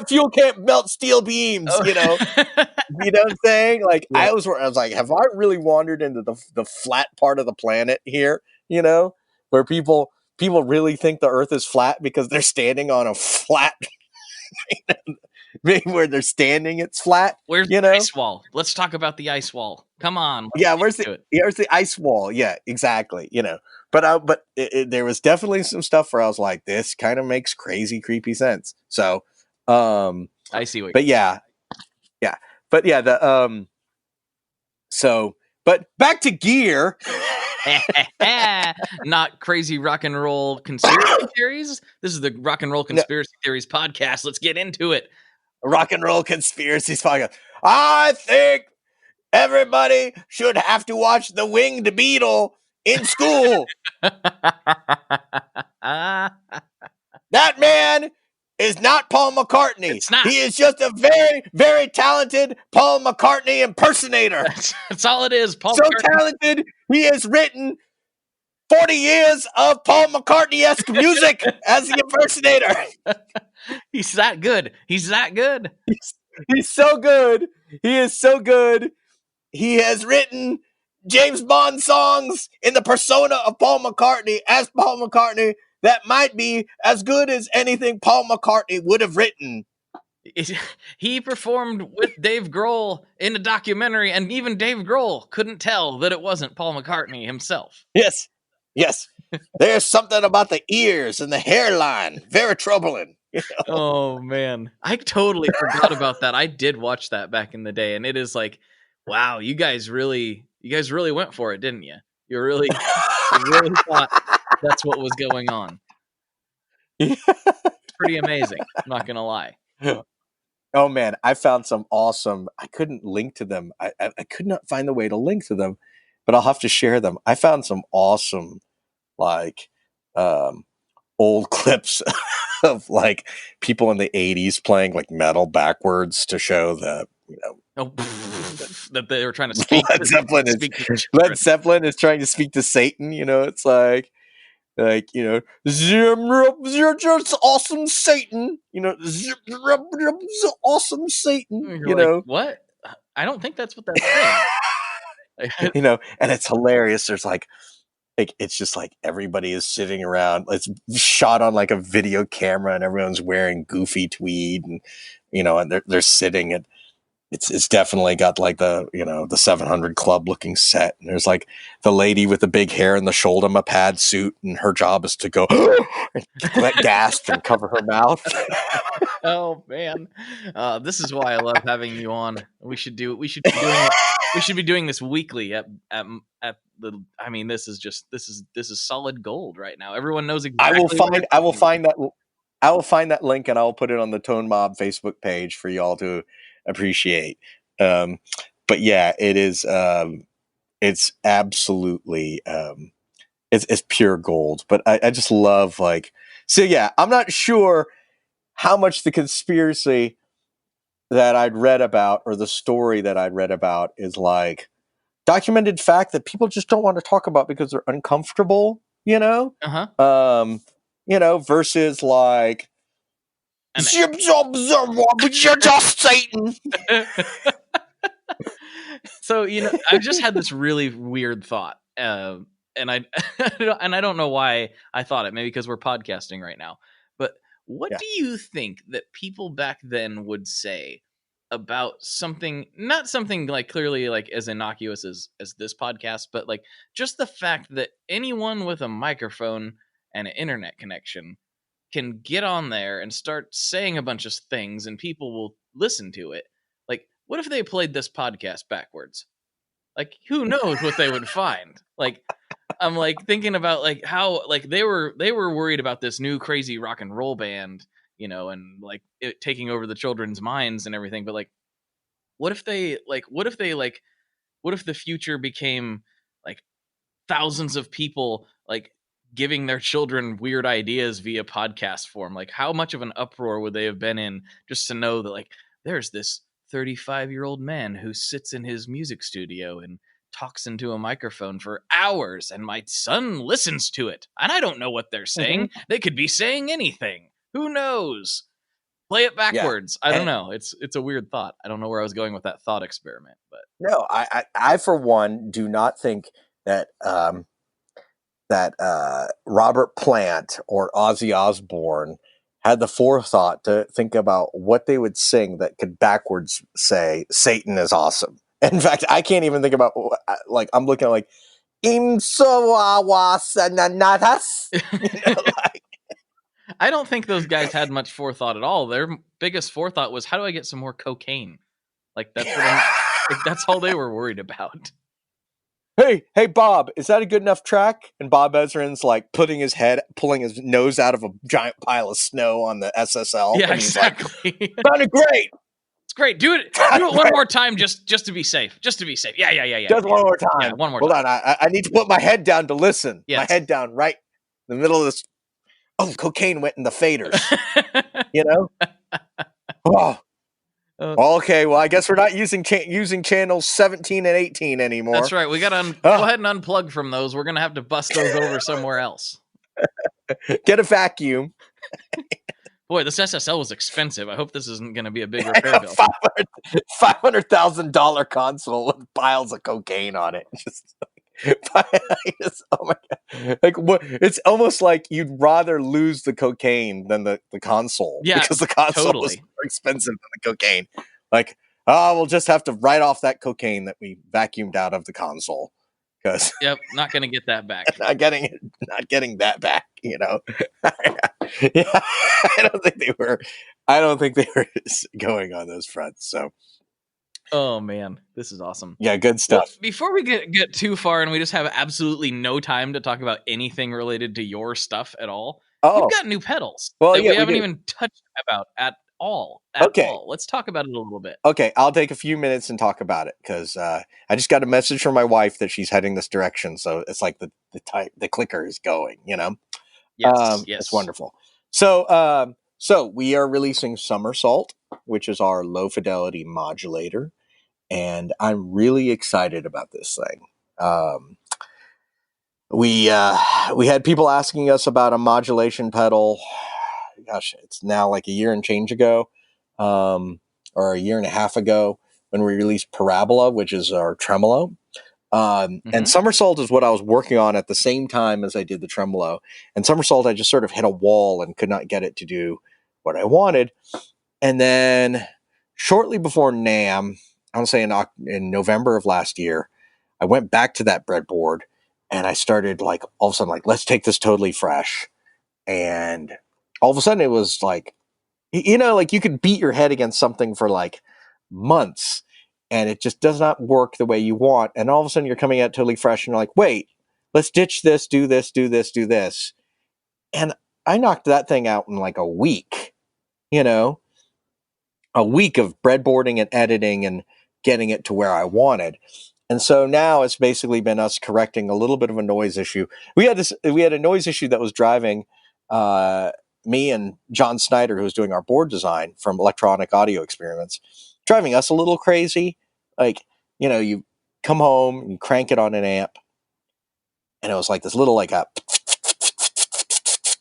fuel can't melt steel beams, you know what I'm saying? Like I was like, have I really wandered into the flat part of the planet here? Where people really think the Earth is flat because they're standing on a flat. Where they're standing, it's flat. Where's the ice wall? Let's talk about the ice wall. Come on. Where's the ice wall? Yeah, exactly. But there was definitely some stuff where I was like, this kind of makes crazy, creepy sense. So, I see what. But yeah. But yeah, but back to gear. Not crazy rock and roll conspiracy theories. This is the Rock and Roll Conspiracy Theories podcast. Let's get into it. Rock and Roll Conspiracies podcast. I think everybody should have to watch The Winged Beetle in school. That man is not Paul McCartney. It's not. He is just a very, very talented Paul McCartney impersonator. That's all it is. Paul so McCartney. Talented, he has written 40 years of Paul McCartney-esque music as the impersonator. He's that good. He's that good. He's so good. He is so good. He has written James Bond songs in the persona of Paul McCartney as Paul McCartney that might be as good as anything Paul McCartney would have written. He performed with Dave Grohl in a documentary, and even Dave Grohl couldn't tell that it wasn't Paul McCartney himself. Yes. There's something about the ears and the hairline. Very troubling, Oh man, I totally forgot about that. I did watch that back in the day, and it is like, wow, you guys really went for it, didn't you? You really thought that's what was going on. It's pretty amazing. I'm not gonna lie. Oh man, I found some awesome. I couldn't link to them. I could not find the way to link to them, but I'll have to share them. I found some awesome, like, um, old clips of like people in the '80s playing like metal backwards to show that Oh, that they were trying to speak. Led Zeppelin is trying to speak to Satan. It's like you're just awesome Satan. Awesome Satan. You're like, what? I don't think that's what that's saying. And it's hilarious. There's like it's just like everybody is sitting around. It's shot on like a video camera, and everyone's wearing goofy tweed, and and they're sitting, and it's definitely got like the the 700 Club looking set. And there's like the lady with the big hair and the shoulder pad suit, and her job is to go and let gasp and cover her mouth. Oh man, this is why I love having you on. We should be doing this weekly at the. I mean, this is solid gold right now. Everyone knows exactly. I will find that link, and I will put it on the Tone Mob Facebook page for y'all to appreciate. But yeah, it is. It's absolutely. It's pure gold. But I just love so yeah. I'm not sure how much the conspiracy that I'd read about, or the story that I'd read about, is like documented fact that people just don't want to talk about because they're uncomfortable, versus like, you're just Satan. So, I've just had this really weird thought, and I don't know why I thought it, maybe because we're podcasting right now, but what do you think that people back then would say about something, not something like clearly like as innocuous as this podcast, but like just the fact that anyone with a microphone and an internet connection can get on there and start saying a bunch of things and people will listen to it? Like, what if they played this podcast backwards? Like, who knows what they would find? Like, I'm like thinking about like how like they were worried about this new crazy rock and roll band, and like it taking over the children's minds and everything. But like, what if the future became like thousands of people like giving their children weird ideas via podcast form? Like, how much of an uproar would they have been in just to know that like there's this 35-year-old man who sits in his music studio and talks into a microphone for hours, and my son listens to it, and I don't know what they're saying. Mm-hmm. They could be saying anything. Who knows? Play it backwards. Yeah. I don't know. It's a weird thought. I don't know where I was going with that thought experiment, but no, I for one do not think that Robert Plant or Ozzy Osbourne had the forethought to think about what they would sing that could backwards say Satan is awesome. In fact, I can't even think about like I'm looking at like Imsawawasanatas. I don't think those guys had much forethought at all. Their biggest forethought was, how do I get some more cocaine? Like that's that's all they were worried about. Hey, Bob, is that a good enough track? And Bob Ezrin's like pulling his nose out of a giant pile of snow on the SSL. Yeah, exactly. Like, sounded great. It's great. Do it one more time, just to be safe. Just to be safe. Yeah. Just one more time. Yeah, one more time. Hold on, I need to put my head down to listen. Yes. My head down right in the middle of this. Oh, cocaine went in the faders. Oh. Okay, well, I guess we're not using channels 17 and 18 anymore. That's right. We got to go ahead and unplug from those. We're going to have to bust those over somewhere else. Get a vacuum. Boy, this SSL was expensive. I hope this isn't going to be a big repair bill. $500,000 console with piles of cocaine on it. Oh my god! Like what? It's almost like you'd rather lose the cocaine than the console. Yeah, because the console is more expensive than the cocaine. Like, we'll just have to write off that cocaine that we vacuumed out of the console. because Yep, not gonna get that back. not getting that back. Yeah, I don't think they were. I don't think they were going on those fronts. So Oh man, this is awesome. yeah, good Well, stuff. before we get too far and we just have absolutely no time to talk about anything related to your stuff at all, you've Oh, got new pedals well, that yeah, we we haven't do. even touched about at all. Okay. Let's talk about it a little bit. Okay, I'll take a few minutes and talk about it because I just got a message from my wife that she's heading this direction. So it's like the clicker is going. Yes, It's yes. wonderful. So we are releasing Somersault, which is our low fidelity modulator, and I'm really excited about this thing. We had people asking us about a modulation pedal. Gosh, it's now like a year and change ago, or a year and a half ago when we released Parabola, which is our tremolo. And Somersault is what I was working on at the same time as I did the tremolo. And Somersault, I just sort of hit a wall and could not get it to do what I wanted. And then shortly before NAMM, I want to say in November of last year, I went back to that breadboard and I started like all of a sudden like, let's take this totally fresh. And all of a sudden it was like, like you could beat your head against something for like months and it just does not work the way you want. And all of a sudden you're coming out totally fresh and you're like, wait, let's ditch this, do this, do this, do this. And I knocked that thing out in like a week, a week of breadboarding and editing and getting it to where I wanted. And so now it's basically been us correcting a little bit of a noise issue. We had a noise issue that was driving me and John Snyder, who was doing our board design from Electronic Audio Experiments, driving us a little crazy. Like, you come home and you crank it on an amp, and it was like this little like a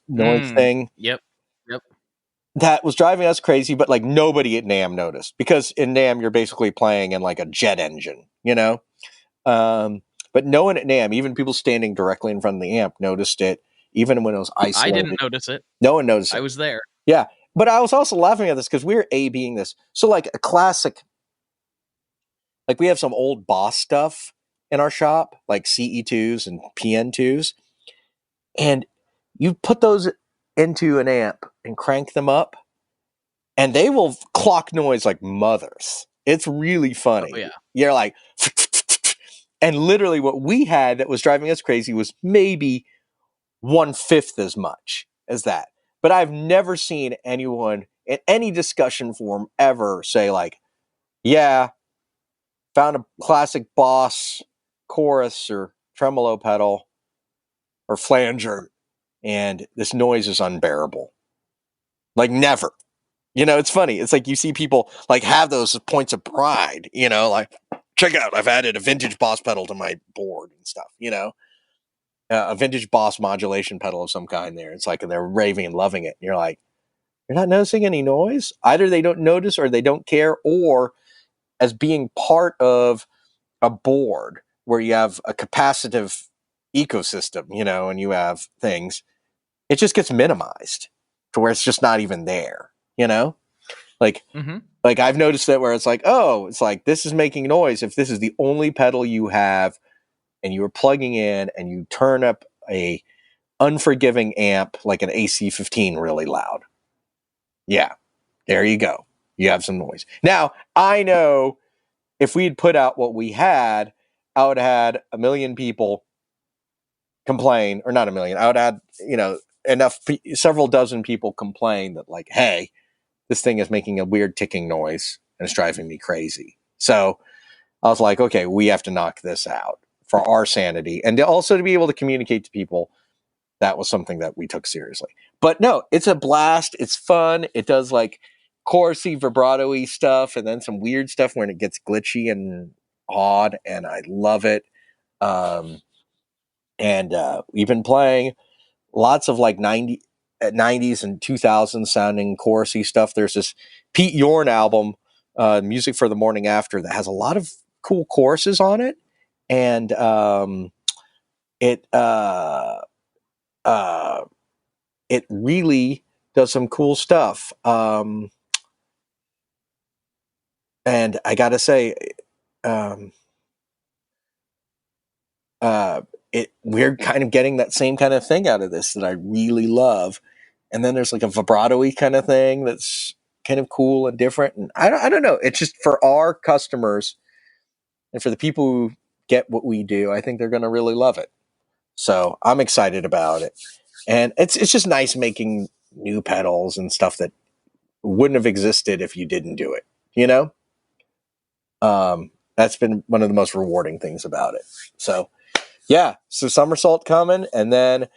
noise thing. Yep. That was driving us crazy, but like nobody at NAMM noticed because in NAMM you're basically playing in like a jet engine, but no one at NAMM, even people standing directly in front of the amp, noticed it, even when it was isolated. I didn't notice it. No one noticed it. I was there. Yeah, but I was also laughing at this because we were A-Bing this. So like a classic, like we have some old Boss stuff in our shop, like CE2s and PN2s, and you put those into an amp and crank them up, and they will clock noise like mothers. It's really funny. Oh, yeah. You're like, and literally what we had that was driving us crazy was maybe 1/5 as much as that. But I've never seen anyone in any discussion forum ever say like, yeah, found a classic Boss chorus or tremolo pedal or flanger, and this noise is unbearable. Like never. It's funny. It's like you see people like have those points of pride, like, check out, I've added a vintage Boss pedal to my board and stuff, a vintage Boss modulation pedal of some kind there. It's like, and they're raving and loving it. And you're like, you're not noticing any noise? Either they don't notice or they don't care, or as being part of a board where you have a capacitive ecosystem, and you have things, it just gets minimized to where it's just not even there, Like, like I've noticed that where it's like, oh, it's like this is making noise. If this is the only pedal you have and you are plugging in and you turn up a unforgiving amp like an AC-15 really loud. Yeah, there you go. You have some noise. Now, I know if we had put out what we had, I would have had a million people complain, or not a million. I would have had, several dozen people complain that like, hey, this thing is making a weird ticking noise and it's driving me crazy. So I was like, okay, we have to knock this out for our sanity. And also to be able to communicate to people, that was something that we took seriously. But no, it's a blast. It's fun. It does like chorusy, vibrato-y stuff and then some weird stuff when it gets glitchy and odd. And I love it. And we've been playing lots of like 90s and 2000s sounding chorusy stuff. There's this Pete Yorn album, Music for the Morning After, that has a lot of cool choruses on it, and it really does some cool stuff. And I gotta say, we're kind of getting that same kind of thing out of this that I really love. And then there's like a vibrato-y kind of thing that's kind of cool and different. And I don't know. It's just for our customers and for the people who get what we do, I think they're going to really love it. So I'm excited about it. And it's just nice making new pedals and stuff that wouldn't have existed if you didn't do it, you know? That's been one of the most rewarding things about it. So yeah, so Somersault coming. And then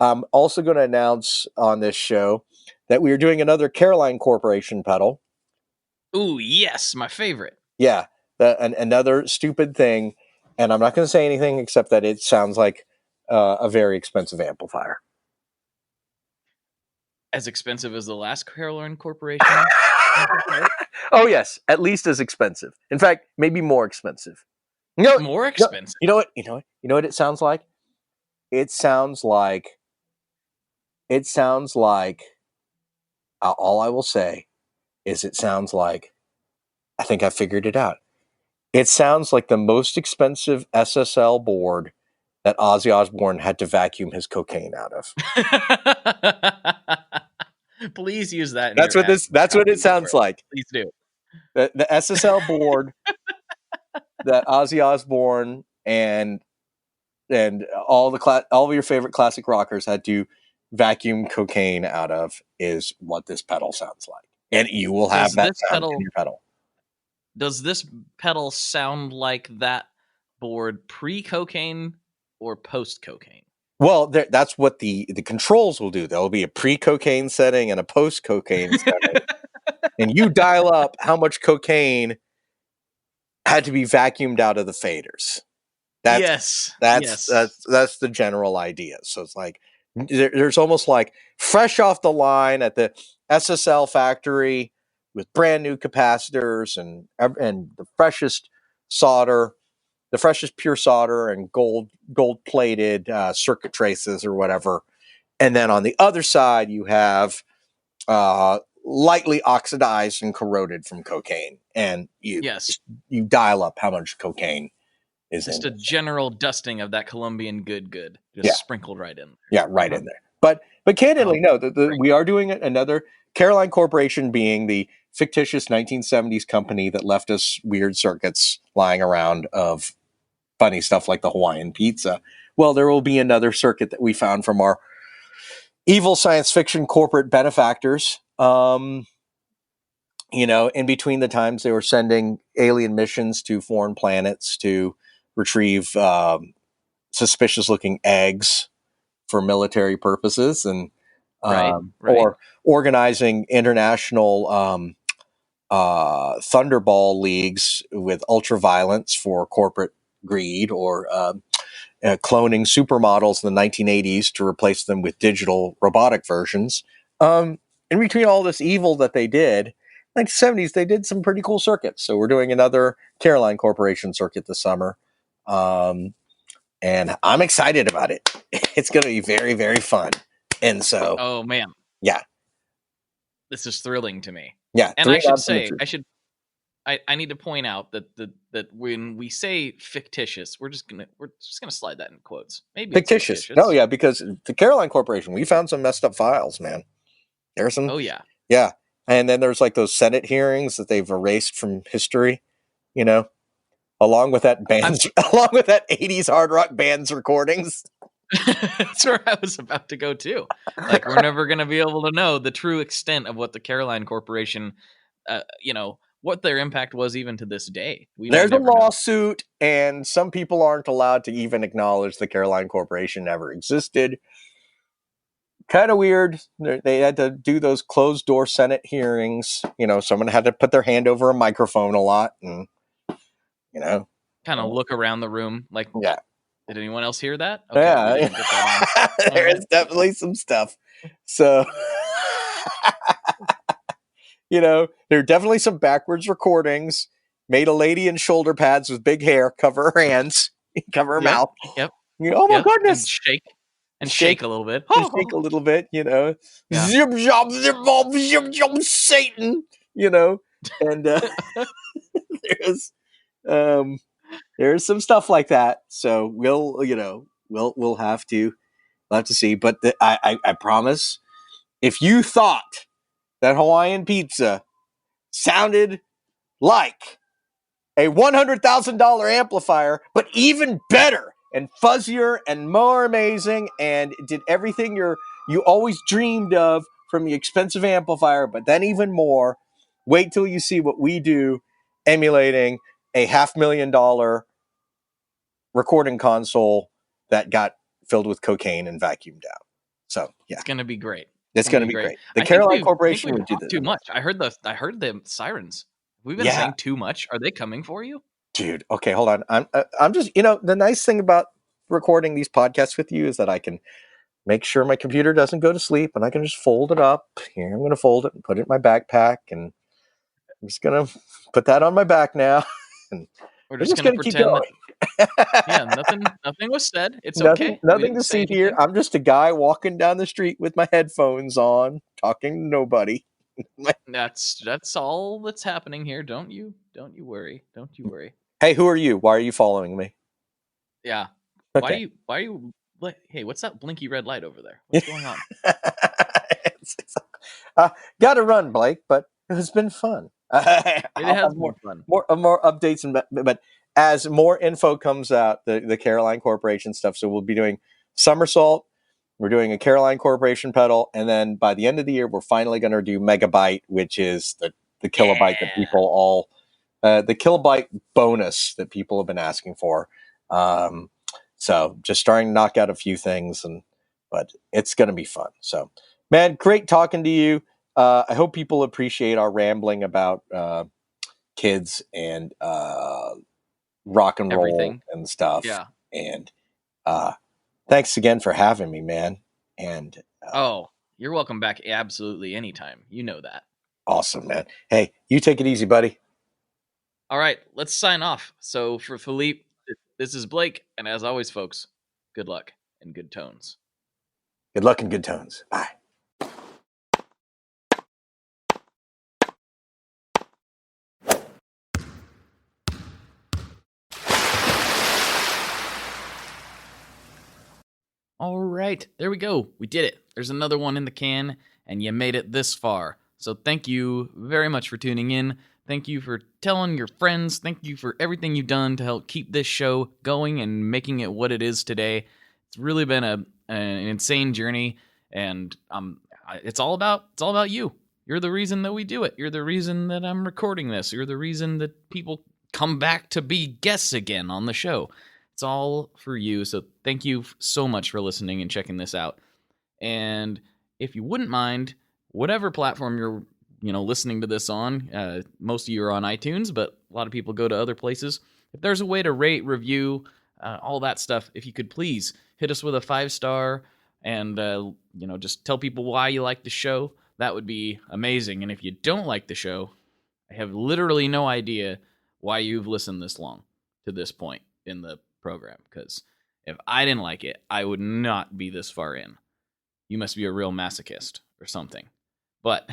I'm also going to announce on this show that we are doing another Caroline Corporation pedal. Ooh, yes, my favorite. Yeah, another stupid thing. And I'm not going to say anything except that it sounds like a very expensive amplifier. As expensive as the last Caroline Corporation? Oh, yes, at least as expensive. In fact, maybe more expensive. More expensive? You know what it sounds like? It sounds like all I will say is it sounds like, I think I figured it out. It sounds like the most expensive SSL board that Ozzy Osbourne had to vacuum his cocaine out of. Please use that. That's what it sounds like. Please do. The SSL board that Ozzy Osbourne and all of your favorite classic rockers had to vacuum cocaine out of is what this pedal sounds like. And you will have that sound in your pedal. Does this pedal sound like that board pre-cocaine or post-cocaine? Well, that's what the controls will do. There will be a pre-cocaine setting and a post-cocaine setting. And you dial up how much cocaine had to be vacuumed out of the faders. That's the general idea. So it's like there's almost like fresh off the line at the SSL factory with brand new capacitors and the freshest solder, the freshest pure solder and gold plated circuit traces or whatever. And then on the other side, you have lightly oxidized and corroded from cocaine, and you dial up how much cocaine is just in a general dusting of that Colombian good just sprinkled right in there. Yeah, right in there. But candidly, no, we are doing another Caroline Corporation, being the fictitious 1970s company that left us weird circuits lying around of funny stuff like the Hawaiian pizza. Well, there will be another circuit that we found from our evil science fiction corporate benefactors. In between the times they were sending alien missions to foreign planets to retrieve suspicious looking eggs for military purposes, and or organizing international thunderball leagues with ultraviolence for corporate greed, or cloning supermodels in the 1980s to replace them with digital robotic versions. In between all this evil that they did, like the 70s, they did some pretty cool circuits. So we're doing another Caroline Corporation circuit this summer. And I'm excited about it. It's going to be very, very fun. And so, oh man, yeah, this is thrilling to me. Yeah, and I need to point out that when we say fictitious, we're just gonna slide that in quotes. Maybe fictitious. No, yeah, because the Caroline Corporation, we found some messed up files, man. There's some. Oh yeah. Yeah, and then there's like those Senate hearings that they've erased from history. Along with that 80s hard rock band's recordings. That's where I was about to go too. Like, we're never going to be able to know the true extent of what the Caroline Corporation, what their impact was even to this day. There's a lawsuit, and some people aren't allowed to even acknowledge the Caroline Corporation ever existed. Kind of weird. They had to do those closed door Senate hearings. Someone had to put their hand over a microphone a lot, and kind of look around the room like, yeah. Did anyone else hear that? Okay, yeah. There is definitely some stuff. So, there are definitely some backwards recordings. Made a lady in shoulder pads with big hair cover her hands, cover her mouth. Yep. Oh my goodness! And shake a little bit. Shake a little bit. Zip zop zip bob zip zop Satan. And there's there's some stuff like that. So we'll have to see. But I promise, if you thought that Hawaiian pizza sounded like a $100,000 amplifier, but even better and fuzzier and more amazing, and did everything you always dreamed of from the expensive amplifier, but then even more, wait till you see what we do emulating a $500,000 recording console that got filled with cocaine and vacuumed out. So yeah, It's gonna be great. it's going to be great. The I think Caroline we've Corporation would do talked this. too much. I heard the sirens. We've been Yeah. saying too much. Are they coming for you? Dude, okay, hold on. I'm just, the nice thing about recording these podcasts with you is that I can make sure my computer doesn't go to sleep, and I can just fold it up. Here, I'm going to fold it and put it in my backpack, and I'm just going to put that on my back now. And We're we're just going gonna to keep pretend going. that. Yeah, nothing was said. It's okay. We Nothing didn't to say see here. anything. I'm just a guy walking down the street with my headphones on, talking to nobody. That's all that's happening here. Don't you worry. Don't you worry. Hey, who are you? Why are you following me? Yeah. Okay. Why are you hey, what's that blinky red light over there? What's going on? Gotta run, Blake, but it's been fun. It I'll has have been fun. more updates, but as more info comes out, the Caroline Corporation stuff. So we'll be doing Somersault. We're doing a Caroline Corporation pedal, and then by the end of the year, we're finally going to do Megabyte, which is the kilobyte that people all the kilobyte bonus that people have been asking for. So just starting to knock out a few things, but it's going to be fun. So, man, great talking to you. I hope people appreciate our rambling about kids and rock and roll Everything. and stuff. Yeah. And thanks again for having me, man. And you're welcome back absolutely anytime. You know that. Awesome, man. Hey, you take it easy, buddy. All right, let's sign off. So for Philippe, this is Blake, and as always, folks, good luck and good tones. Good luck and good tones. Bye. All right, there we go. We did it. There's another one in the can, and you made it this far. So thank you very much for tuning in. Thank you for telling your friends. Thank you for everything you've done to help keep this show going and making it what it is today. It's really been an insane journey, and it's all about you. You're the reason that we do it. You're the reason that I'm recording this. You're the reason that people come back to be guests again on the show. It's all for you. So thank you so much for listening and checking this out. And if you wouldn't mind, whatever platform you're listening to this on, most of you are on iTunes, but a lot of people go to other places. If there's a way to rate, review, all that stuff, if you could please hit us with a 5-star and just tell people why you like the show, that would be amazing. And if you don't like the show, I have literally no idea why you've listened this long to this point in the program, because if I didn't like it, I would not be this far in. You must be a real masochist or something. But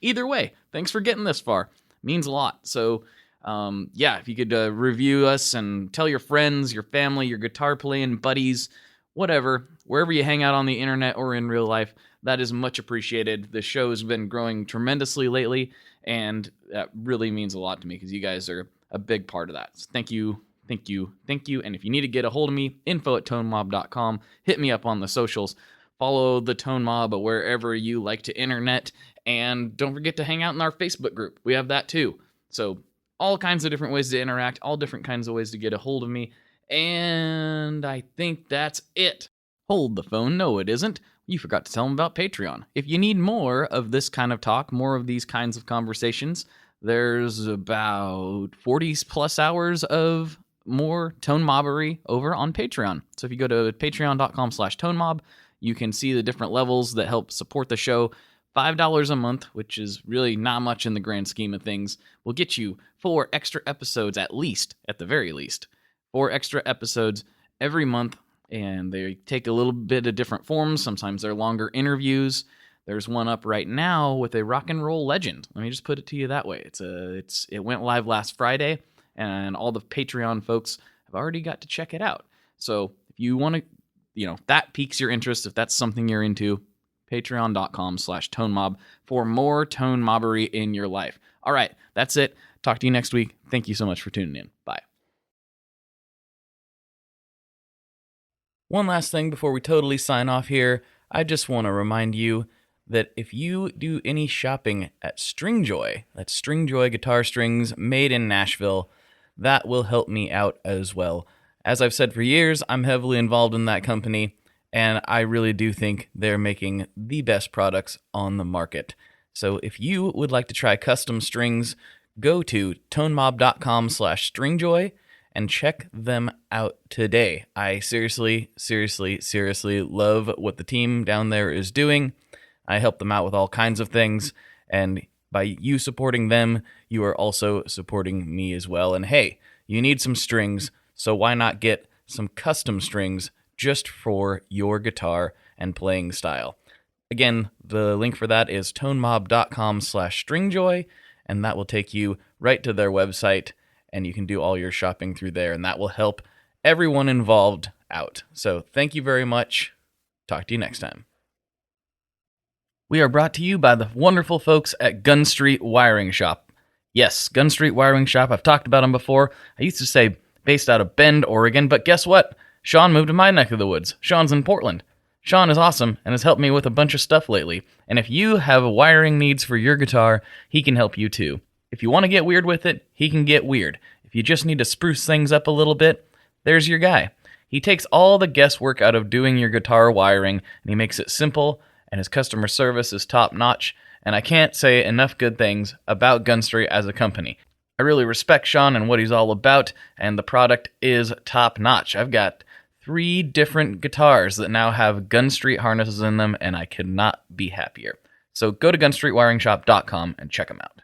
either way, thanks for getting this far. It means a lot. So, if you could review us and tell your friends, your family, your guitar playing buddies, whatever, wherever you hang out on the internet or in real life, that is much appreciated. The show has been growing tremendously lately, and that really means a lot to me because you guys are a big part of that. So thank you. Thank you. Thank you. And if you need to get a hold of me, info@tonemob.com. Hit me up on the socials. Follow the Tone Mob wherever you like to internet. And don't forget to hang out in our Facebook group. We have that too. So all kinds of different ways to interact, all different kinds of ways to get a hold of me. And I think that's it. Hold the phone. No, it isn't. You forgot to tell them about Patreon. If you need more of this kind of talk, more of these kinds of conversations, there's about 40 plus hours of more Tone Mobbery over on Patreon. So if you go to patreon.com/tonemob, you can see the different levels that help support the show. $5 a month, which is really not much in the grand scheme of things, will get you 4 extra episodes at the very least. 4 extra episodes every month, and they take a little bit of different forms. Sometimes they're longer interviews. There's one up right now with a rock and roll legend. Let me just put it to you that way. It went live last Friday, and all the Patreon folks have already got to check it out. So if you want to, that piques your interest, if that's something you're into, patreon.com/tonemob for more tone mobbery in your life. All right, that's it. Talk to you next week. Thank you so much for tuning in. Bye. One last thing before we totally sign off here, I just want to remind you that if you do any shopping at Stringjoy, that's Stringjoy guitar strings made in Nashville, that will help me out as well. As I've said for years, I'm heavily involved in that company, and I really do think they're making the best products on the market. So if you would like to try custom strings, go to tonemob.com/stringjoy and check them out today. I seriously love what the team down there is doing. I help them out with all kinds of things, and by you supporting them, you are also supporting me as well. And hey, you need some strings, so why not get some custom strings just for your guitar and playing style? Again, the link for that is tonemob.com/stringjoy, and that will take you right to their website, and you can do all your shopping through there, and that will help everyone involved out. So thank you very much. Talk to you next time. We are brought to you by the wonderful folks at Gun Street Wiring Shop. Yes, Gun Street Wiring Shop. I've talked about them before. I used to say based out of Bend, Oregon, but guess what? Sean moved to my neck of the woods. Sean's in Portland. Sean is awesome and has helped me with a bunch of stuff lately. And if you have wiring needs for your guitar, he can help you too. If you want to get weird with it, he can get weird. If you just need to spruce things up a little bit, there's your guy. He takes all the guesswork out of doing your guitar wiring, and he makes it simple, and his customer service is top-notch, and I can't say enough good things about Gun Street as a company. I really respect Sean and what he's all about, and the product is top-notch. I've got 3 different guitars that now have Gun Street harnesses in them, and I could not be happier. So go to gunstreetwiringshop.com and check them out.